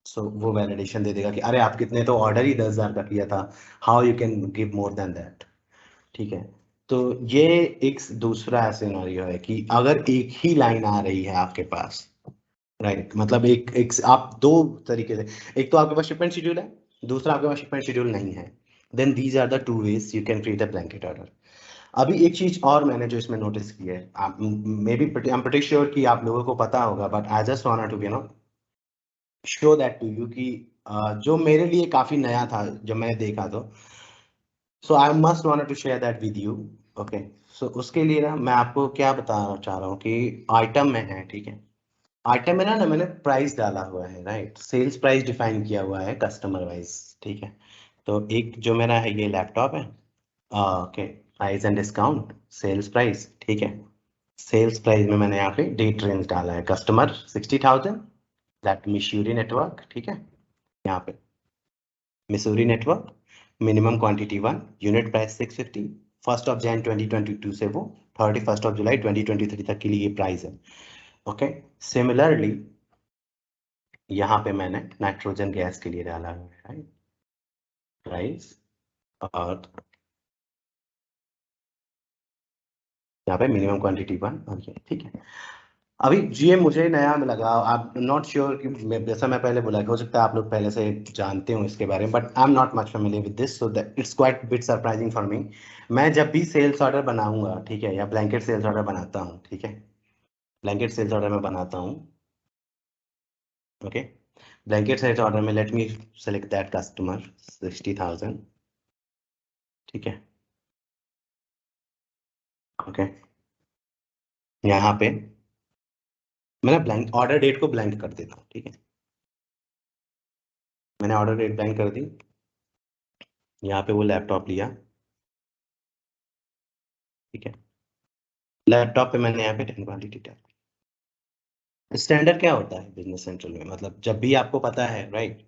सो वो वैलिडेशन दे देगा कि अरे आप कितने, तो ऑर्डर ही 10,000 का किया था, how you can give more than that. ठीक है, तो ये एक दूसरा सिनेरियो है कि अगर एक ही लाइन आ रही है आपके पास, राइट, मतलब एक एक आप दो तरीके से, एक तो आपके पास शिपमेंट शेड्यूल है, दूसरा आपके पास शिपमेंट शेड्यूल नहीं है, then these are the two ways you can create a blanket order. अभी एक चीज और मैंने जो इसमें नोटिस की है, आप maybe I am pretty sure कि आप लोगों को पता होगा, but I just wanted to show that to you कि जो मेरे लिए काफी नया था जब मैंने देखा, तो so I must wanted to share that with you. Okay, so उसके लिए ना मैं आपको क्या बताना चाह रहा हूँ कि आइटम में है, ठीक है, आइटम में ना मैंने प्राइस डाला हुआ है, राइट, सेल्स प्राइस डिफाइन किया हुआ है कस्टमर वाइज। ठीक है, तो एक जो मेरा है ये लैपटॉप है, okay, price and discount, sales price. ठीक है, सेल्स प्राइस में मैंने यहाँ पे डेट रेंज डाला है, कस्टमर 60,000, दैट मिसूरी नेटवर्क। ठीक है, यहाँ पे Missouri network, minimum quantity 1, unit price 650, 1 Jan 2022 से वो 31 जुलाई 2023 तक के लिए ये प्राइस है। ओके, सिमिलरली यहाँ पे मैंने नाइट्रोजन गैस के लिए डाला है प्राइस, और यहाँ पे मिनिमम क्वांटिटी 1 और ये। ठीक है, अभी ये मुझे नया लगा, आप नॉट श्योर कि जैसा मैं पहले बोला कि हो सकता है आप लोग पहले से जानते हो इसके बारे में, but I am not much familiar with this, so that it's quite bit surprising for me. मैं जब भी सेल्स ऑर्डर बनाऊंगा, ठीक है, या ब्लैंकेट सेल्स ऑर्डर बनाता हूँ, ठीक है, ब्लैंकेट सेल्स ऑर्डर में बनाता हूँ, ओके, ब्लैंकेट सेल्स ऑर्डर में let me select that customer 60,000। ठीक है, ओके, यहाँ पे मैंने ब्लैंक ऑर्डर डेट को ब्लैंक कर देता हूँ। ठीक है, मैंने ऑर्डर डेट ब्लैंक कर दी, यहाँ पे वो लैपटॉप लिया। ठीक है, लैपटॉप पे मैंने यहाँ पे 10 क्वांटिटी डाल। स्टैंडर्ड क्या होता है बिजनेस सेंट्रल में, मतलब जब भी आपको पता है, राइट,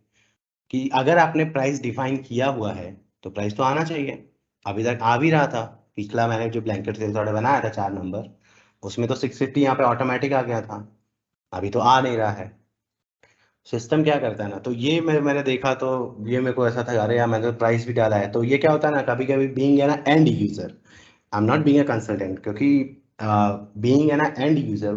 कि अगर आपने प्राइस डिफाइन किया हुआ है तो प्राइस तो आना चाहिए। अभी तक आ भी रहा था, पिछला मैंने जो ब्लैंकेट सेल्स ऑर्डर बनाया था 4 नंबर, उसमें तो 650 यहाँ पे ऑटोमेटिक आ गया था, अभी तो आ नहीं रहा है। सिस्टम क्या करता है ना, तो ये मैंने देखा, तो ये मेरे को ऐसा था, अरे यार मैंने तो प्राइस भी डाला है। तो ये क्या होता है ना, कभी कभी बीइंग है ना and user, I am not being a consultant, क्योंकि बीइंग है ना एंड यूजर,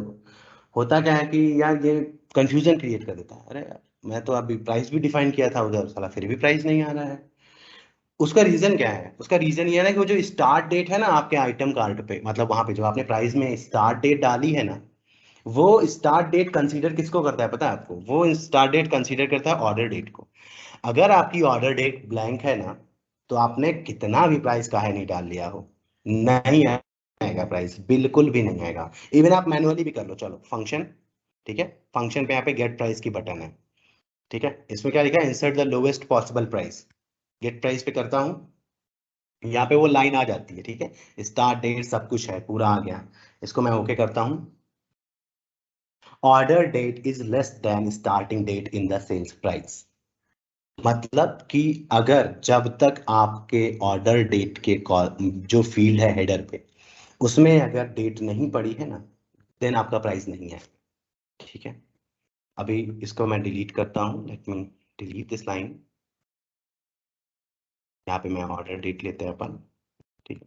होता क्या है कि यार ये कंफ्यूजन क्रिएट कर देता है, अरे यार मैं तो अभी प्राइस भी डिफाइन किया था उधर, साला फिर भी प्राइस नहीं आ रहा है। उसका रीजन क्या है? उसका रीजन ये है ना कि वो जो स्टार्ट डेट है ना आपके आइटम कार्ड पे, मतलब वहां पे जो आपने प्राइस में स्टार्ट डेट डाली है ना, वो स्टार्ट डेट कंसीडर किसको करता है पता है आपको? वो स्टार्ट डेट कंसीडर करता है ऑर्डर डेट को। अगर आपकी ऑर्डर डेट ब्लैंक है ना, तो आपने कितना भी प्राइस काहे नहीं डाल लिया हो, नहीं आएगा प्राइस, बिल्कुल भी नहीं आएगा। इवन आप मैनुअली भी कर लो, चलो फंक्शन, ठीक है, फंक्शन पे यहाँ पे गेट प्राइस की बटन है, ठीक है, इसमें क्या लिखा है, insert the lowest possible price, get price पे करता हूँ, यहाँ पे वो लाइन आ जाती है, ठीक है, स्टार्ट डेट सब कुछ है, पूरा आ गया। इसको मैं ओके करता हूँ। Order date is less than starting date in the sales price. मतलब कि अगर जब तक आपके ऑर्डर डेट के जो फील्ड है हेडर पे, उसमें अगर डेट नहीं पड़ी है ना, देन आपका प्राइस नहीं है, ठीक है। अभी इसको मैं डिलीट करता हूँ, let me delete this line. यहाँ पे मैं ऑर्डर डेट लेते हैं अपन, ठीक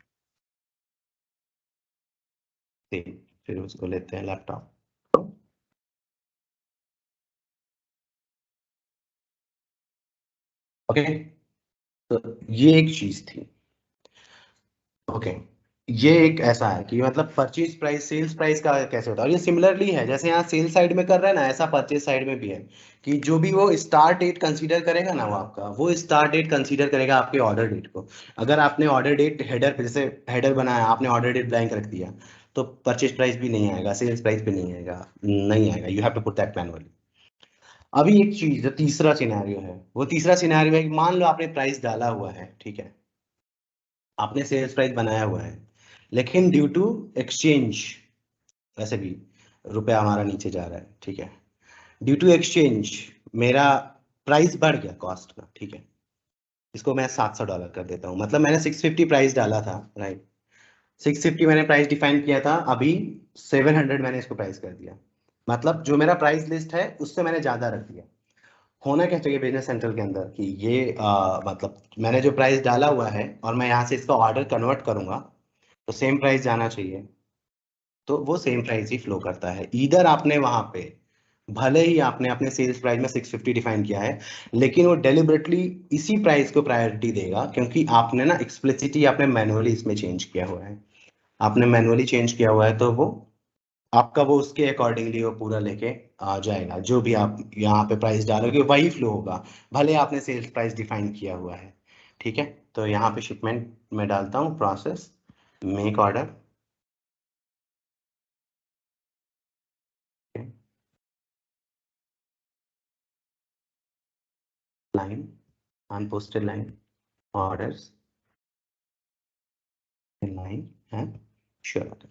है, फिर उसको लेते हैं लैपटॉप। ओके, तो ये एक चीज थी। ओके, ये एक ऐसा है कि मतलब परचेज प्राइस सेल्स प्राइस का कैसे होता है, और ये सिमिलरली है जैसे यहाँ सेल साइड में कर रहे हैं ना, ऐसा परचेज साइड में भी है कि जो भी वो स्टार्ट डेट कंसीडर करेगा ना, वो स्टार्ट डेट कंसीडर करेगा आपके ऑर्डर डेट को। अगर आपने ऑर्डर डेट हेडर पे, जैसे हेडर बनाया आपने, ऑर्डर डेट ब्लैंक रख दिया, तो परचेज प्राइस भी नहीं आएगा, सेल्स प्राइस भी नहीं आएगा। You have to put that manually. अभी एक चीज, जो तीसरा सिनेरियो है, वो तीसरा सिनेरियो है कि मान लो आपने प्राइस डाला हुआ है, ठीक है, आपने सेल्स प्राइस बनाया हुआ है, लेकिन ड्यू टू एक्सचेंज, वैसे भी रुपया हमारा नीचे जा रहा है, ठीक है, ड्यू टू एक्सचेंज मेरा प्राइस बढ़ गया कॉस्ट का, ठीक है, इसको मैं $700 कर देता हूँ। मतलब मैंने 650 प्राइस डाला था, राइट, 650 मैंने प्राइस डिफाइन किया था, अभी 700 मैंने इसको प्राइस कर दिया। मतलब जो मेरा प्राइस लिस्ट है उससे मैंने ज्यादा रख दिया। होना क्या चाहिए बिजनेस सेंट्रल के अंदर कि ये मतलब मैंने जो प्राइस डाला हुआ है और मैं यहाँ से इसका ऑर्डर कन्वर्ट करूंगा, तो सेम प्राइस जाना चाहिए, तो वो सेम प्राइस ही फ्लो करता है। इधर आपने वहां पे, भले ही आपने अपने सेल्स प्राइस में 650 डिफाइन किया है, लेकिन वो डेलिबरेटली इसी प्राइस को प्रायोरिटी देगा, क्योंकि आपने ना एक्सप्लिसिटी आपने मैनुअली इसमें चेंज किया हुआ है। आपने मैनुअली चेंज किया हुआ है, तो वो आपका वो उसके अकॉर्डिंगली वो पूरा लेके आ जाएगा। जो भी आप यहाँ पे प्राइस डालोगे वही फ्लो होगा, भले आपने सेल्स प्राइस डिफाइन किया हुआ है, ठीक है। तो यहाँ पे शिपमेंट में डालता हूँ process make order, line unposted line orders line है श्योर।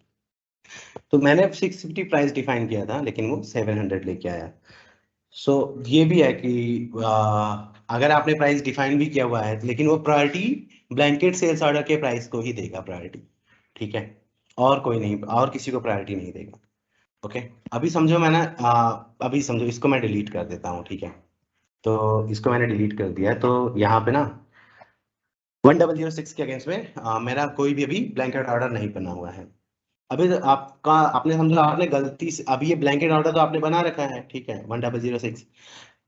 तो मैंने 650 प्राइस डिफाइन किया था, लेकिन वो 700 लेके आया। सो ये भी है कि अगर आपने प्राइस डिफाइन भी किया हुआ है, लेकिन वो प्रायोरिटी ब्लैंकेट सेल्स ऑर्डर के प्राइस को ही देगा प्रायोरिटी, ठीक है, और कोई नहीं, और किसी को प्रायोरिटी नहीं देगा। ओके, अभी समझो मैंने अभी समझो, इसको मैं डिलीट कर देता हूँ, ठीक है। तो इसको मैंने डिलीट कर दिया है, तो यहाँ पे ना 1006 के अगेंस्ट में मेरा कोई भी अभी ब्लैंकेट ऑर्डर नहीं बना हुआ है। अभी तो आपका, आपने समझा आपने गलती से, अभी ये ब्लैंकेट ऑर्डर तो आपने बना रखा है, ठीक है, 1006,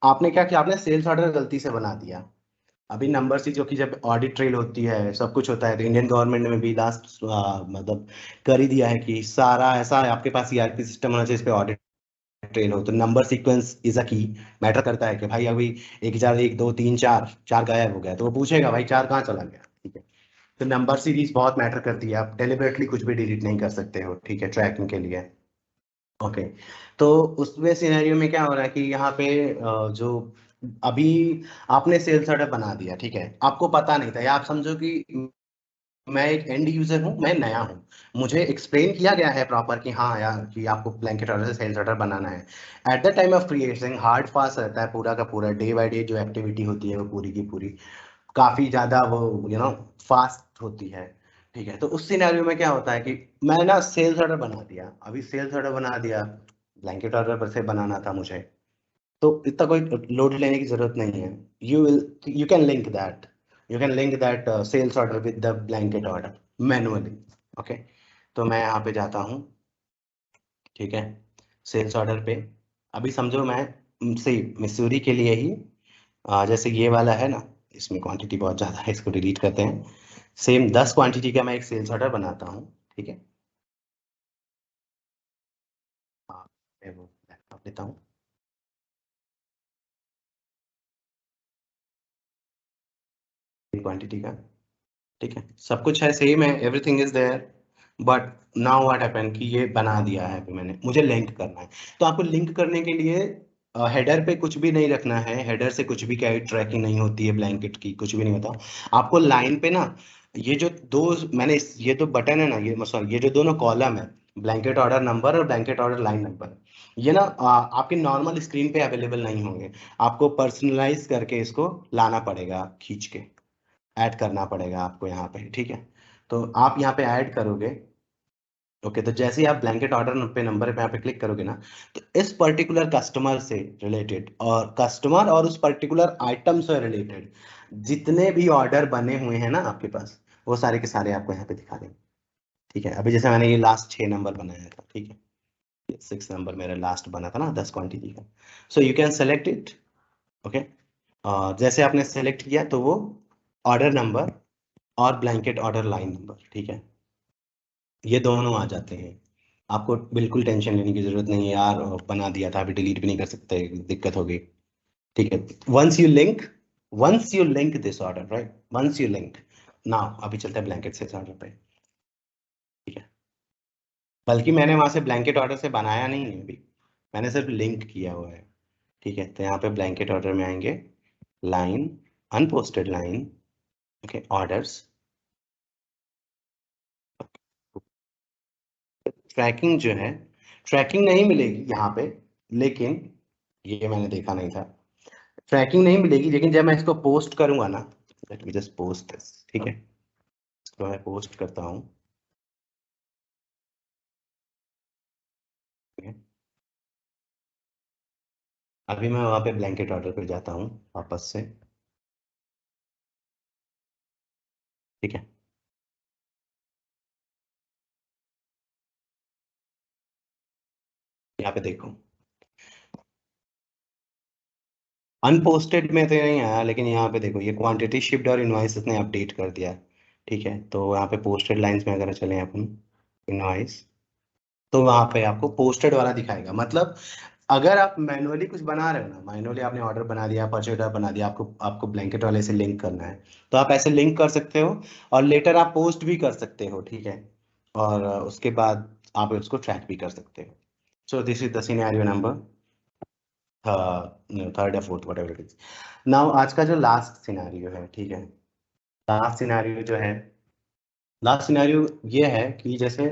आपने क्या किया, आपने सेल्स ऑर्डर गलती से बना दिया। अभी नंबर सी, जो कि जब ऑडिट ट्रेल होती है, सब कुछ होता है, तो इंडियन गवर्नमेंट में भी लास्ट मतलब कर ही दिया है कि सारा ऐसा आपके पास ईआरपी सिस्टम होना चाहिए इस पे ऑडिट ट्रेल हो। तो नंबर सीक्वेंस इज अ की, मैटर करता है कि भाई अभी 1001 2 3 4 4 गायब हो गया, तो वो पूछेगा भाई 4 कहाँ चला गया, ठीक है। तो नंबर सीरीज बहुत मैटर करती है, आप डेलिबरेटली कुछ भी डिलीट नहीं कर सकते हो, ठीक है, ट्रैकिंग के लिए। ओके, तो उसमें सिनेरियो में क्या हो रहा है कि यहाँ पे जो अभी आपने सेल्स ऑर्डर बना दिया, ठीक है, आपको पता नहीं था, या आप समझो कि मैं एक एंड यूजर हूँ, मैं नया हूँ, मुझे एक्सप्लेन किया गया है प्रॉपर कि हाँ यार, कि आपको ब्लैंकेट ऑर्डर से सेल्स ऑर्डर बनाना है। Eight the time of creating hard fast रहता है पूरा का पूरा, डे बाय डे जो एक्टिविटी होती है वो पूरी की पूरी काफी ज्यादा वो फास्ट होती है, ठीक है। तो उस सिनेरियो में क्या होता है कि मैं ना सेल्स ऑर्डर बना दिया, अभी सेल्स ऑर्डर बना दिया, ब्लैंकेट ऑर्डर पर से बनाना था मुझे, तो इतना कोई लोड लेने की जरूरत नहीं है। You can link that, sales order with the blanket order manually. Okay, तो मैं यहाँ पे जाता हूँ, ठीक है, सेल्स ऑर्डर पे। अभी समझो मैं सही मिसूरी के लिए ही जैसे ये वाला है ना, इसमें क्वांटिटी बहुत ज़्यादा है, इसको डिलीट करते हैं। सेम 10 क्वांटिटी का मैं एक सेल्स ऑर्डर बनाता हूँ, ठीक है। हाँ, मैं वो लैपटॉप लेता हूँ, क्वांटिटी का, ठीक है, सब कुछ है, सेम है, everything is there. But now what happen कि ये बना दिया है अभी मैंने, मुझे लिंक करना है। तो आपको लिंक करने के लिए हेडर पे कुछ भी नहीं रखना है, हेडर से कुछ भी क्या ट्रैकिंग नहीं होती है, ब्लैंकेट की कुछ भी नहीं होता। आपको लाइन पे ना ये जो दो मैंने ये तो बटन है ना, ये सॉरी, ये जो दोनों कॉलम है, ब्लैंकेट ऑर्डर नंबर और ब्लैंकेट ऑर्डर लाइन नंबर, ये ना आपके नॉर्मल स्क्रीन पे अवेलेबल नहीं होंगे। आपको पर्सनलाइज करके इसको लाना पड़ेगा, खींच के ऐड करना पड़ेगा आपको यहाँ पे, ठीक है। तो आप यहाँ पे ऐड करोगे, ओके। तो जैसे ही आप ब्लैंकेट ऑर्डर पे नंबर पे यहाँ पे क्लिक करोगे ना, तो इस पर्टिकुलर कस्टमर से रिलेटेड और कस्टमर और उस पर्टिकुलर आइटम से रिलेटेड जितने भी ऑर्डर बने हुए हैं ना आपके पास, वो सारे के सारे आपको यहाँ पे दिखा देंगे, ठीक है। अभी जैसे मैंने ये लास्ट 6 नंबर बनाया था, ठीक है, 6 नंबर मेरा लास्ट बना था ना 10 क्वांटिटी का। So you can select it, okay. जैसे आपने सेलेक्ट किया तो वो ऑर्डर नंबर और ब्लैंकेट ऑर्डर लाइन नंबर, ठीक है, ये दोनों आ जाते हैं। आपको बिल्कुल टेंशन लेने की जरूरत नहीं है यार, बना दिया था अभी डिलीट भी नहीं कर सकते, दिक्कत होगी, ठीक है। Once you link this order, right, once you link now, अभी चलता है ब्लैंकेट से ऑर्डर पे, ठीक है। बल्कि मैंने वहां से ब्लैंकेट ऑर्डर से बनाया नहीं है अभी, मैंने सिर्फ लिंक किया हुआ है, ठीक है। तो यहाँ पे ब्लैंकेट ऑर्डर में आएंगे, line, unposted line, okay, orders, tracking जो है, ट्रैकिंग नहीं मिलेगी यहाँ पे, लेकिन ये मैंने देखा नहीं था, ट्रैकिंग नहीं मिलेगी, लेकिन जब मैं इसको पोस्ट करूंगा ना, late me just post this, ठीक है, इसको मैं पोस्ट करता हूँ, ठीक है? अभी मैं वहां पे ब्लैंकेट ऑर्डर पे जाता हूँ वापस से, ठीक है। यहाँ पे देखो, अनपोस्टेड में तो नहीं आया, लेकिन यहाँ पे देखो ये क्वांटिटी शिफ्ट और इनवॉइस ने अपडेट कर दिया, ठीक है। तो यहाँ पे पोस्टेड लाइंस में अगर चले अपन, इनवॉइस, तो वहां पे आपको पोस्टेड वाला दिखाएगा। मतलब अगर आप मैनुअली कुछ बना रहे हो ना, मैनुअली आपने ऑर्डर बना दिया, परचेज ऑर्डर बना दिया, आपको आपको ब्लैंकेट वाले से लिंक करना है, तो आप ऐसे लिंक कर सकते हो, और लेटर आप पोस्ट भी कर सकते हो, ठीक है। और उसके बाद आप उसको ट्रैक भी कर सकते हो। So this is the scenario number third या fourth, whatever it is. Now आज का जो लास्ट सिनेरियो है, ठीक है, लास्ट सिनेरियो जो है, लास्ट सिनेरियो ये है कि जैसे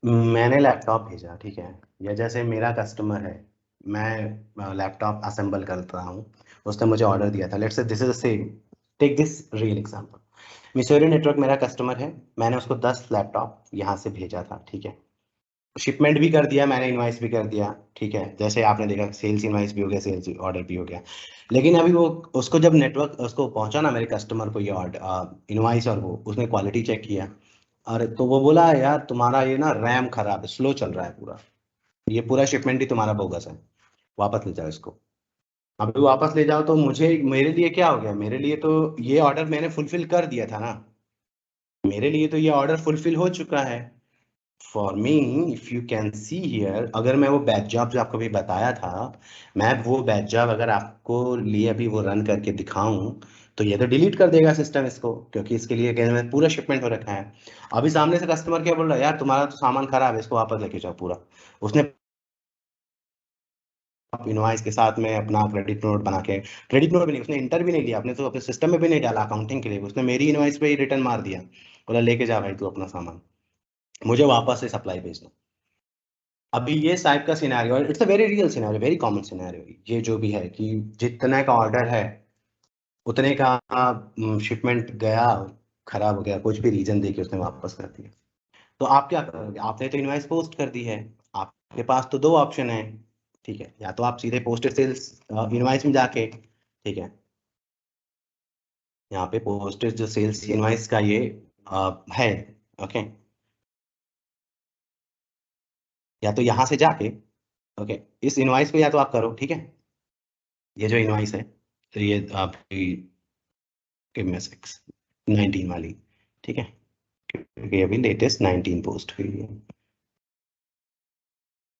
मैंने लैपटॉप भेजा, ठीक है, या जैसे मेरा कस्टमर है, मैं लैपटॉप असेंबल कर रहा हूँ, उसने मुझे ऑर्डर दिया था, let's say this is the same, take this real example, Missouri network मेरा कस्टमर है, मैंने उसको 10 लैपटॉप यहाँ से भेजा था, ठीक है, शिपमेंट भी कर दिया मैंने, इनवाइस भी कर दिया, ठीक है, जैसे आपने देखा सेल्स इनवाइस भी हो गया, सेल्स ऑर्डर भी हो गया। लेकिन अभी वो उसको जब नेटवर्क उसको पहुंचा ना, मेरे कस्टमर को ये ऑर्डर इनवाइस, और वो उसने क्वालिटी चेक किया, अरे तो वो बोला यार तुम्हारा ये ना रैम खराब है, स्लो चल रहा है पूरा, ये पूरा शिपमेंट ही तुम्हारा बोगस है, वापस ले जाओ इसको। अभी वापस ले जाओ तो मुझे, मेरे लिए क्या हो गया, मेरे लिए तो ये ऑर्डर मैंने फुलफिल कर दिया था ना, मेरे लिए तो ये ऑर्डर फुलफिल हो चुका है। For me, if you can see here, अगर मैं वो बैच जॉब जो आपको भी बताया था, मैं वो बैच जॉब अगर आपको लिए अभी वो रन करके दिखाऊं, तो ये तो डिलीट कर देगा सिस्टम इसको, क्योंकि इसके लिए कहने में पूरा शिपमेंट हो रखा है। अभी सामने से कस्टमर क्या बोल रहा है, यार तुम्हारा तो सामान खराब है, इसको वापस लेके जाओ पूरा। उसने इनवॉइस के साथ में अपना क्रेडिट नोट बना के, क्रेडिट नोट भी नहीं, उसने इंटर भी नहीं लिया, अपने तो अपने सिस्टम में भी नहीं डाला अकाउंटिंग के लिए, उसने मेरी इनवॉइस पे ही रिटर्न मार दिया, बोला लेके जा भाई तू अपना सामान, मुझे वापस से सप्लाई भेजना। अभी ये टाइप का scenario, it's a very real scenario, very common scenario, ये जो भी है कि जितने का ऑर्डर है उतने का शिपमेंट गया, खराब हो गया, कुछ भी रीजन देके उसने वापस कर दिया, तो आप क्या करोगे, आपने तो इनवॉइस पोस्ट कर दी है, आपके पास तो दो ऑप्शन है, ठीक है, या तो आप सीधे पोस्टेड सेल्स इनवॉइस में जाके, ठीक है, यहाँ पे पोस्टेड जो सेल्स इनवॉइस का ये है, ओके, या तो यहाँ से जाके, ओके, इस इनवॉइस पे या तो आप करो, ठीक है, ये जो इनवॉइस है, तो ये आपकी सिक्स 19 वाली, ठीक है, क्योंकि अभी लेटेस्ट 19 पोस्ट हुई है।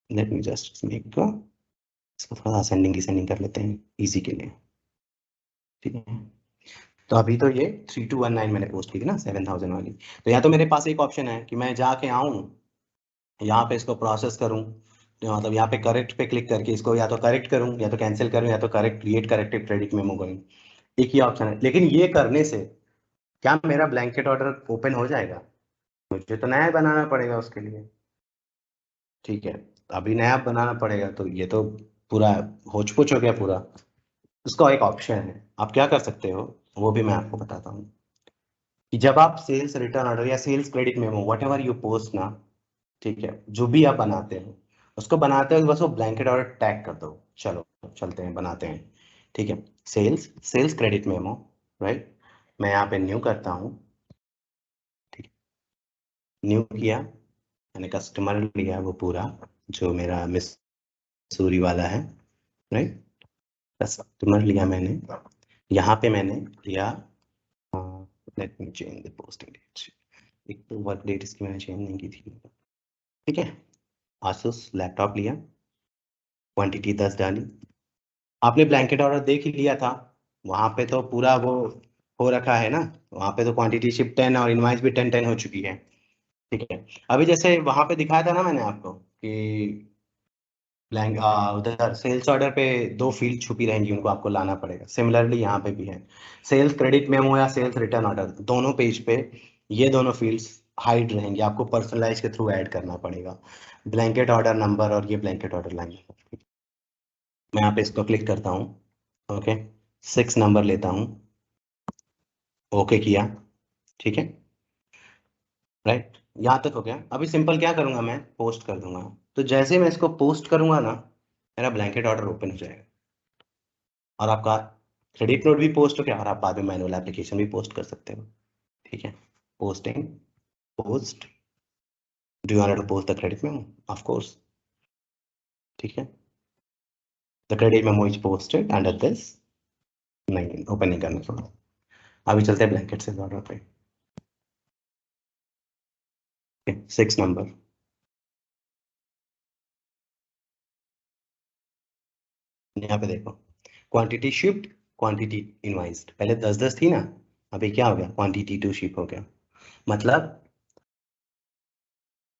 लेट मी जस्ट मेक इसको थोड़ा असेंडिंग डिसेंडिंग कर लेते हैं इजी के लिए, ठीक है। तो अभी तो ये 3219 मैंने पोस्ट की थी ना 7000 वाली, तो या तो मेरे पास एक ऑप्शन है कि मैं जाके आऊँ, यहाँ पे इसको प्रोसेस करूँ, तो मतलब यहाँ पे करेक्ट पे क्लिक करके इसको या तो करेक्ट करूँ, या तो कैंसिल करूँ, या तो correct create corrective credit memo करूँ, एक ही ऑप्शन है। लेकिन ये करने से क्या मेरा ब्लैंकेट ऑर्डर ओपन हो जाएगा? मुझे तो नया बनाना पड़ेगा उसके लिए। ठीक है, अभी नया बनाना पड़ेगा, तो ये तो पूरा होच पोच हो गया पूरा। उसका एक ऑप्शन है, आप क्या कर सकते हो, वो भी मैं आपको बताता हूँ। कि जब आप सेल्स रिटर्न ऑर्डर या sales credit memo whatever you post ना, ठीक है, जो भी आप बनाते हो उसको बनाते हो बस वो ब्लैंकेट ऑर्डर टैग कर दो। चलो चलते हैं, बनाते हैं। ठीक है, sales sales credit memo, right. मैं यहाँ पे न्यू करता हूँ। ठीक है, न्यू किया, मैंने कस्टमर लिया वो पूरा जो मेरा मिसूरी वाला है, राइट। कस्टमर लिया मैंने, यहाँ पे मैंने लिया, let me change the posting date. एक तो वर्क डेट इसकी मैंने चेंज नहीं की थी। ठीक है, आसूस लैपटॉप लिया, क्वांटिटी 10 डाली। आपने ब्लैंकेट ऑर्डर देख ही लिया था, वहां पे तो पूरा वो हो रखा है ना, वहां पे तो क्वांटिटी शिप 10 और इनवाइस भी 10 10 हो चुकी है। ठीक है, अभी जैसे वहां पे दिखाया था ना मैंने आपको कि ब्लैंक उधर सेल्स ऑर्डर पे 2 फील्ड छुपी रहेंगी, उनको आपको लाना पड़ेगा। सिमिलरली यहाँ पे भी है, सेल्स क्रेडिट मेमो या सेल्स रिटर्न ऑर्डर, दोनों पेज पे ये दोनों फील्ड्स हाइड रहेंगे, आपको पर्सनलाइज के थ्रू ऐड करना पड़ेगा। ब्लैंकेट ऑर्डर नंबर और ये ब्लैंकेट ऑर्डर लाइन। मैं यहाँ पे इसको क्लिक करता हूँ, ओके, 6 नंबर लेता हूँ, ओके किया। ठीक है, राइट, यहाँ तक हो गया। अभी सिंपल क्या करूंगा, मैं पोस्ट कर दूंगा। तो जैसे मैं इसको पोस्ट करूंगा ना, मेरा ब्लैंकेट ऑर्डर ओपन हो जाएगा और आपका क्रेडिट नोट भी पोस्ट हो गया, और आप बाद में मैनुअल एप्लीकेशन भी पोस्ट कर सकते हो। ठीक है, posting, post, do you want to post the credit memo? Of course. ठीक है, the credit memo is posted under this. नहीं, ओपन नहीं करना थोड़ा। अभी चलते हैं ब्लैंकेट से ऑर्डर पे। 6 नंबर, यहाँ पे देखो, क्वांटिटी शिफ्ट, क्वांटिटी इनवाइस्ड। पहले 10-10 थी ना, अभी क्या हो गया, क्वांटिटी टू शिप हो गया। मतलब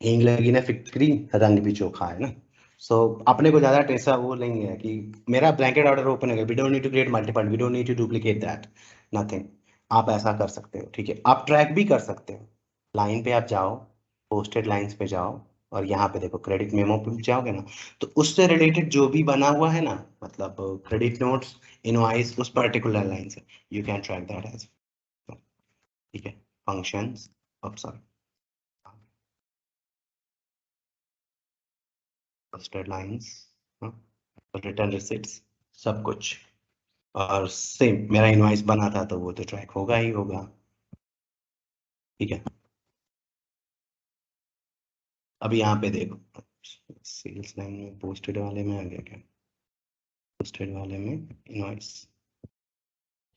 हींग लगी ना फिक्री, रंग भी चोखा है ना। सो अपने को ज्यादा टेंशन वो नहीं है कि मेरा ब्लैंकेट ऑर्डर ओपन हो गया, we don't need to create multiple, we don't need to duplicate that, nothing. आप ऐसा कर सकते हो। ठीक है, आप ट्रैक भी कर सकते हो। लाइन पे आप जाओ, पोस्टेड लाइंस पे जाओ, और यहाँ पे देखो क्रेडिट मेमो पे जाओगे ना, तो उससे रिलेटेड जो भी बना हुआ है ना, मतलब क्रेडिट नोट्स, इनवॉइस, उस पर्टिकुलर लाइन से you can track that as. ठीक है, functions, sorry, posted lines, return receipts, सब कुछ। और सेम मेरा इनवॉइस बना था तो वो तो ट्रैक होगा ही होगा। ठीक है, अभी यहाँ पे देखो, सेल्स लाइन में पोस्टेड वाले में आ गया क्या, पोस्टेड वाले में इनवॉइस।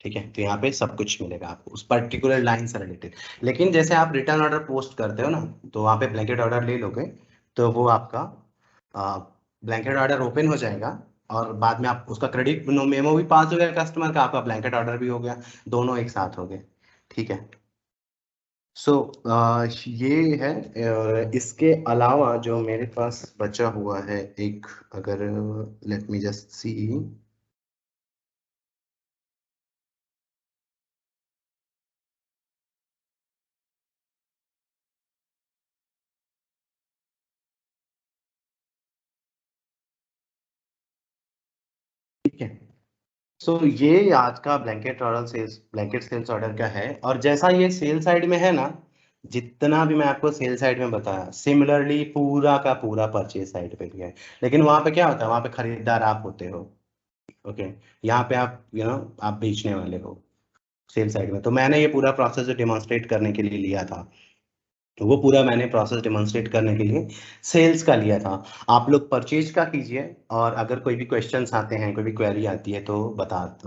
ठीक है, तो यहाँ पे सब कुछ मिलेगा आपको उस पर्टिकुलर लाइन से रिलेटेड। लेकिन जैसे आप रिटर्न ऑर्डर पोस्ट करते हो ना, तो वहाँ पे ब्लैंकेट ऑर्डर ले लोगे, तो वो आपका ब्लैंकेट ऑर्डर ओपन हो जाएगा, और बाद में आप उसका क्रेडिट मेमो भी पास हो गया कस्टमर का, आपका ब्लैंकेट ऑर्डर भी हो गया, दोनों एक साथ हो गए। ठीक है, सो ये है। इसके अलावा जो मेरे पास बचा हुआ है एक, अगर लेट मी जस्ट सी, ठीक है, सो ये आज का blanket order sales, blanket sales order का है। और जैसा ये सेल साइड में है ना, जितना भी मैं आपको सेल साइड में बताया, सिमिलरली पूरा का पूरा परचेज साइड पे भी है। लेकिन वहां पे क्या होता है, वहां पे खरीदार आप होते हो, ओके, यहाँ पे आप आप बेचने वाले हो सेल साइड में। तो मैंने ये पूरा प्रोसेस डिमॉन्स्ट्रेट करने के लिए लिया था, तो वो पूरा मैंने प्रोसेस डेमोन्स्ट्रेट करने के लिए सेल्स का लिया था। आप लोग परचेज का कीजिए, और अगर कोई भी क्वेश्चंस आते हैं, कोई भी क्वेरी आती है, तो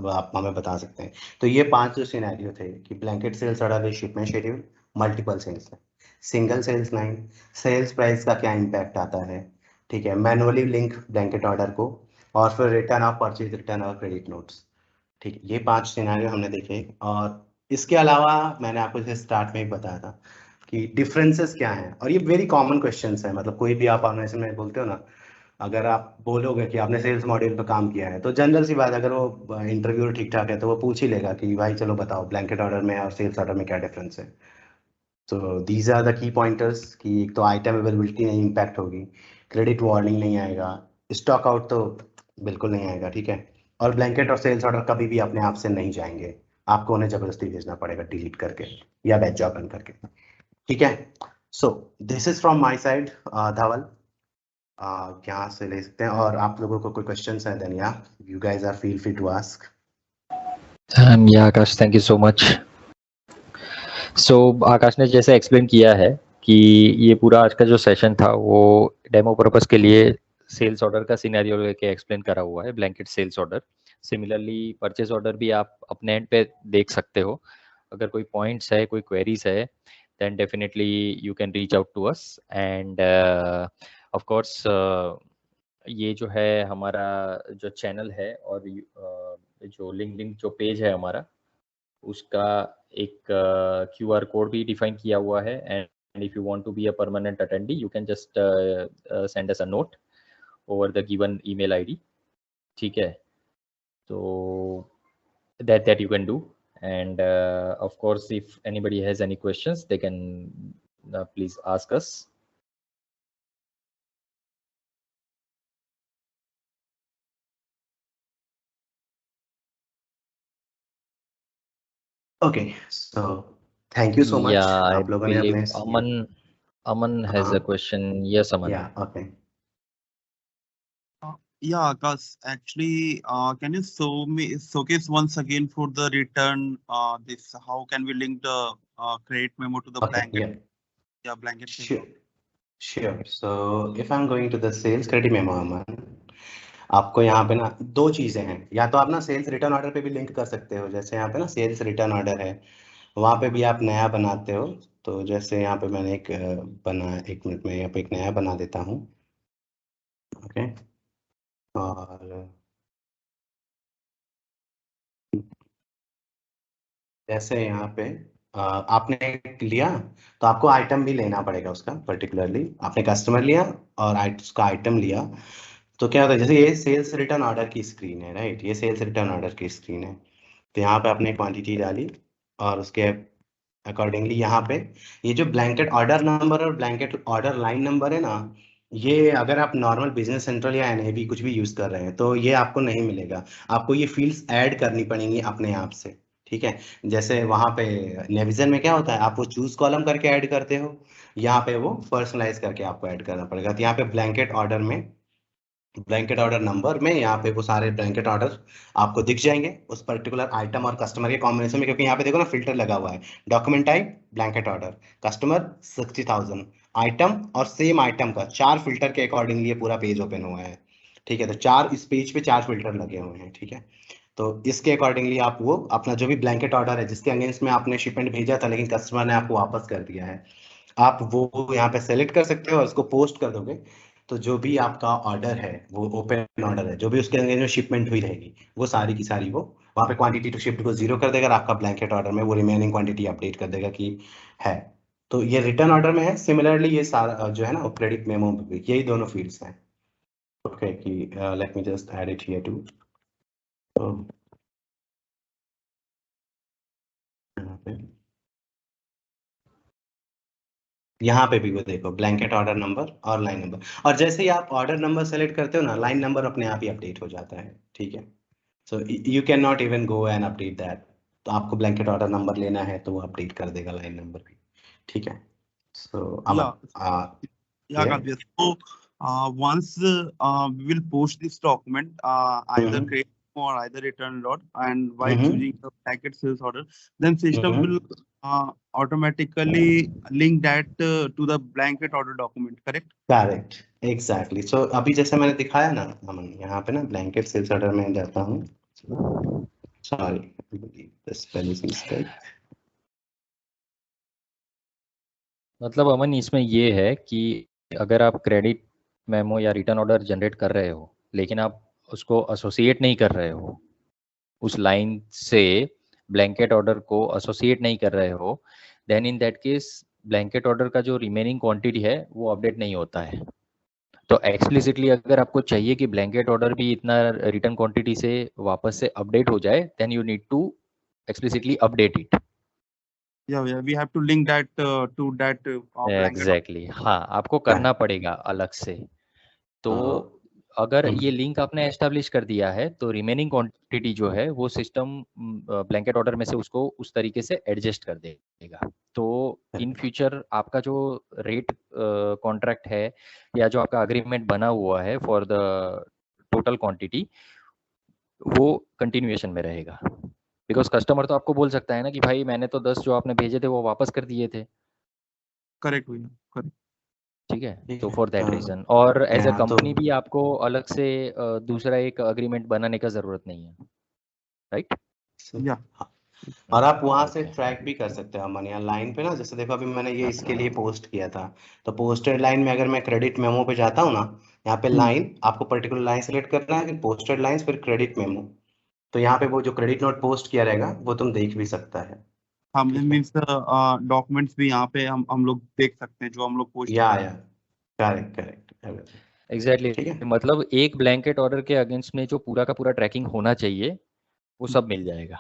आप हमें बता सकते हैं। तो ये 5 जो सिनेरियो थे कि blanket sales order, shipment schedule, multiple sales, single sales line, sales price का क्या इम्पैक्ट आता है, ठीक है, मैनुअली लिंक ब्लैंकेट ऑर्डर को, और फिर return of purchase, return of credit notes. ठीक है, ये 5 सिनेरियो हमने देखे। और इसके अलावा मैंने आपको जैसे स्टार्ट में ही बताया था कि डिफरेंसेस क्या हैं, और ये वेरी कॉमन क्वेश्चंस है, मतलब कोई भी आप ऑर्गेनाइजेशन में बोलते हो ना, अगर आप बोलोगे कि आपने सेल्स मॉड्यूल पे काम किया है तो जनरल सी बात, अगर वो इंटरव्यूअर ठीक ठाक है तो वो पूछ ही लेगा कि भाई चलो बताओ ब्लैंकेट ऑर्डर में और सेल्स ऑर्डर में क्या डिफरेंस है। तो these are the key pointers कि एक तो आइटम अवेलेबिलिटी नहीं इम्पैक्ट होगी, क्रेडिट वार्निंग नहीं आएगा, स्टॉक आउट तो बिल्कुल नहीं आएगा, ठीक है। और ब्लैंकेट और सेल्स ऑर्डर कभी भी अपने आप से नहीं जाएंगे, आपको उन्हें जबरदस्ती भेजना पड़ेगा डिलीट करके या बैच जॉब रन करके, ठीक है। So this is from my side, Dhaval. यहाँ से ले सकते हैं, और आप लोगों को कोई क्वेश्चंस है देन या you guys are feel free to ask. या Akash, thank you so much. So Akash ने जैसे एक्सप्लेन किया है कि ये पूरा आज का जो सेशन था वो डेमो पर्पस के लिए सेल्स ऑर्डर का सिनेरियो लेके एक्सप्लेन करा हुआ है, blanket sales order. Similarly purchase order भी आप अपने एंड पे देख सकते हो। अगर कोई पॉइंट्स है, कोई क्वेरीज है, then definitely you can reach out to us. And of course ये जो है हमारा जो चैनल है और जो लिंक्डइन जो पेज है हमारा, उसका एक QR कोड भी डिफाइन किया हुआ है। And if you want to be a permanent attendee you can just send us a note over the given email ID, ठीक है। तो that you can do, and of course if anybody has any questions they can please ask us. Okay, so thank you so much. Yeah, I आप लोगों ने believe अपने Aman has a question. Yes, Aman. या okay. Yeah, Akash, actually, can you showcase once again for the return this how can we link the credit memo to the Okay, blanket? Yeah, blanket. sure, sure. So if I'm going to the sales credit memo, अमन, आपको यहाँ पे ना दो चीजें हैं, या तो आप ना सेल्स रिटर्न ऑर्डर पे भी लिंक कर सकते हो, जैसे यहाँ पे ना सेल्स रिटर्न ऑर्डर है, वहाँ पे भी आप नया बनाते हो। तो जैसे यहाँ पे मैंने एक एक मिनट में यहाँ पे एक नया बना देता हूँ, ओके। और जैसे यहाँ पे आपने लिया तो आपको आइटम भी लेना पड़ेगा उसका, पर्टिकुलरली आपने कस्टमर लिया और उसका आइटम लिया। तो क्या होता है, जैसे ये सेल्स रिटर्न ऑर्डर की स्क्रीन है, राइट, ये सेल्स रिटर्न ऑर्डर की स्क्रीन है। तो यहाँ पे आपने क्वांटिटी डाली और उसके अकॉर्डिंगली यहाँ पे ये जो ब्लैंकेट ऑर्डर नंबर और ब्लैंकेट ऑर्डर लाइन नंबर है ना, ये अगर आप नॉर्मल बिजनेस सेंट्रल या एनएबी कुछ भी यूज कर रहे हैं तो ये आपको नहीं मिलेगा, आपको ये फील्ड्स ऐड करनी पड़ेंगी अपने आप से, ठीक है। जैसे वहां पे नेविजन में क्या होता है, आप वो चूज कॉलम करके ऐड करते हो, यहाँ पे वो पर्सनलाइज करके आपको ऐड करना पड़ेगा। तो यहाँ पे ब्लैंकेट ऑर्डर में, ब्लैंकेट ऑर्डर नंबर में यहाँ पे वो सारे ब्लैंकेट ऑर्डर आपको दिख जाएंगे उस पर्टिकुलर आइटम और कस्टमर के कॉम्बिनेशन में, क्योंकि यहाँ पे देखो ना फिल्टर लगा हुआ है, document type blanket order, customer 60,000, item और सेम आइटम का 4 फिल्टर के अकॉर्डिंगली ये पूरा पेज ओपन हुआ है, ठीक है। तो 4 इस पेज पे 4 फिल्टर लगे हुए हैं, ठीक है। तो इसके अकॉर्डिंगली आप वो अपना जो भी ब्लैंकेट ऑर्डर है जिसके अगेंस्ट में आपने शिपमेंट भेजा था लेकिन कस्टमर ने आपको वापस कर दिया है, आप वो यहाँ पे सेलेक्ट कर सकते हो और उसको पोस्ट कर दोगे। तो जो भी आपका ऑर्डर है वो ओपन ऑर्डर है, जो भी उसके अंदर में शिपमेंट हुई रहेगी वो सारी की सारी वो वहाँ पे क्वांटिटी टू शिफ्ट को 0 कर देगा और आपका ब्लैंकेट ऑर्डर में वो रिमेनिंग क्वांटिटी अपडेट कर देगा कि है। तो ये रिटर्न ऑर्डर में है। सिमिलरली ये सारा जो है ना क्रेडिट मेमो में भी यही दोनों फील्ड्स हैं, ओके। कि let me just add it here too. यहाँ पे भी वो देखो ब्लैंकेट ऑर्डर नंबर और लाइन नंबर, और जैसे ही आप ऑर्डर नंबर सेलेक्ट करते हो ना लाइन नंबर अपने आप ही अपडेट हो जाता है, ठीक है। So you can not even go and update that. तो आपको ब्लैंकेट ऑर्डर नंबर लेना है तो वो अपडेट कर देगा लाइन नंबर भी, ठीक है। सो Yeah, Kavya. So once we will post this document, either create or either return lot, and while choosing the packet sales order, then system will automatically link that to the blanket order document, correct? Correct, exactly. So अभी जैसे मैंने दिखाया ना अमन, यहाँ पे ना blanket sales order में जाता हूँ, सॉरी स्पेलिंग मिस्टेक। मतलब अमन इसमें ये है कि अगर आप क्रेडिट मेमो या रिटर्न ऑर्डर जनरेट कर रहे हो लेकिन आप उसको एसोसिएट नहीं कर रहे हो, उस लाइन से ब्लैंकेट ऑर्डर को एसोसिएट नहीं कर रहे हो, then in that case blanket order का जो रिमेनिंग क्वांटिटी है वो अपडेट नहीं होता है। तो एक्सप्लिसिटली अगर आपको चाहिए कि ब्लैंकेट ऑर्डर भी इतना रिटर्न क्वांटिटी से वापस से अपडेट हो जाए, then you need to explicitly update it. Yeah, we have to link that to that blanket. Exactly, हाँ, आपको करना पड़ेगा अलग से। तो अगर ये लिंक आपने एस्टेब्लिश कर दिया है तो रिमेनिंग क्वांटिटी जो है वो सिस्टम ब्लैंकेट ऑर्डर में से उसको उस तरीके से एडजस्ट कर देगा। तो इन फ्यूचर आपका जो रेट कॉन्ट्रैक्ट है या जो आपका अग्रीमेंट बना हुआ है फॉर द टोटल क्वांटिटी, वो कंटिन्यूएशन में रहेगा। बिकॉज कस्टमर तो आपको बोल सकता है ना कि भाई मैंने तो 10 जो आपने भेजे थे वो वापस कर दिए थे। करेक्ट भैया, करेक्ट। ठीक है, तो फॉर दैट रीजन, और एज अ कंपनी भी आपको अलग से दूसरा एक अग्रीमेंट बनाने का जरूरत नहीं है, राइट? या और आप वहां से ट्रैक भी कर सकते हो मनी लाइन पे ना। जैसे देखो अभी मैंने ये इसके लिए पोस्ट किया था, तो पोस्टेड लाइन में अगर मैं क्रेडिट मेमो पे जाता हूँ ना, यहाँ पे लाइन आपको पर्टिकुलर लाइन सेलेक्ट करना है, फिर पोस्टेड लाइन, फिर क्रेडिट मेमो। तो यहाँ पे वो जो क्रेडिट नोट पोस्ट किया रहेगा वो तुम देख भी सकता है। हम मींस डॉक्यूमेंट्स भी यहाँ पे हम लोग देख सकते हैं जो हम लोग पोस्ट या करेक्ट करेक्ट एग्जैक्टली, मतलब एक ब्लैंकेट ऑर्डर के अगेंस्ट में जो पूरा का पूरा ट्रैकिंग होना चाहिए वो सब मिल जाएगा।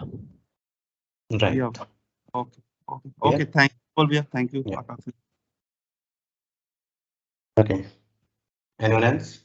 Right. Okay okay okay, thank you भैया, thank you Akash. Okay, anyone else?